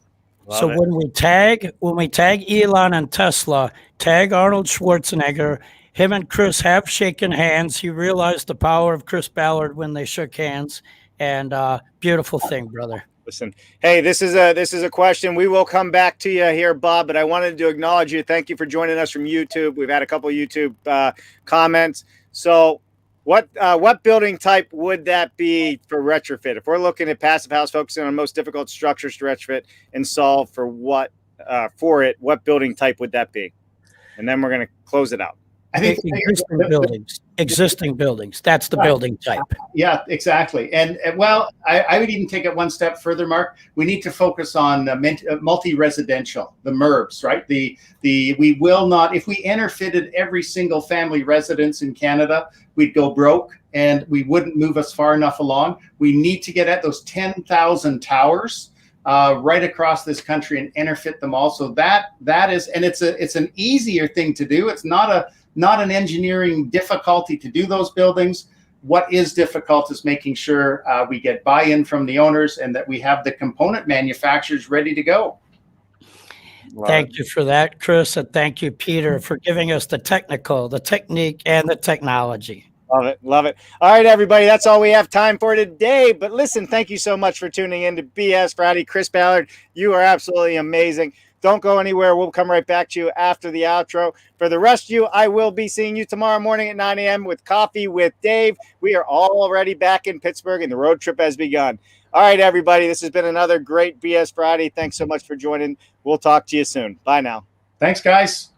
So when we tag Elon and Tesla, tag Arnold Schwarzenegger, him and Chris have shaken hands. He realized the power of Chris Ballard when they shook hands, and beautiful thing, brother. Listen, hey, this is a question. We will come back to you here, Bob, but I wanted to acknowledge you. Thank you for joining us from YouTube. We've had a couple of YouTube comments. So what building type would that be for retrofit? If we're looking at passive house, focusing on most difficult structures to retrofit and solve for what building type would that be? And then we're going to close it out. I think existing buildings. That's the building type. Yeah, exactly. And well, I would even take it one step further, Mark. We need to focus on multi-residential, the MURBs, right? We will not, if we Enterfitted every single family residence in Canada, we'd go broke and we wouldn't move us far enough along. We need to get at those 10,000 towers right across this country and Enterfit them all. So that is, and it's an easier thing to do. It's not an engineering difficulty to do those buildings. What is difficult is making sure we get buy-in from the owners and that we have the component manufacturers ready to go. Thank you for that, Chris, and thank you, Peter, for giving us the technical, the technique, and the technology. Love it. All right, everybody, that's all we have time for today. But listen, thank you so much for tuning in to BS Friday. Chris Ballard, you are absolutely amazing. Don't go anywhere. We'll come right back to you after the outro. For the rest of you, I will be seeing you tomorrow morning at 9 a.m. with Coffee with Dave. We are already back in Pittsburgh, and the road trip has begun. All right, everybody, this has been another great BS Friday. Thanks so much for joining. We'll talk to you soon. Bye now. Thanks, guys.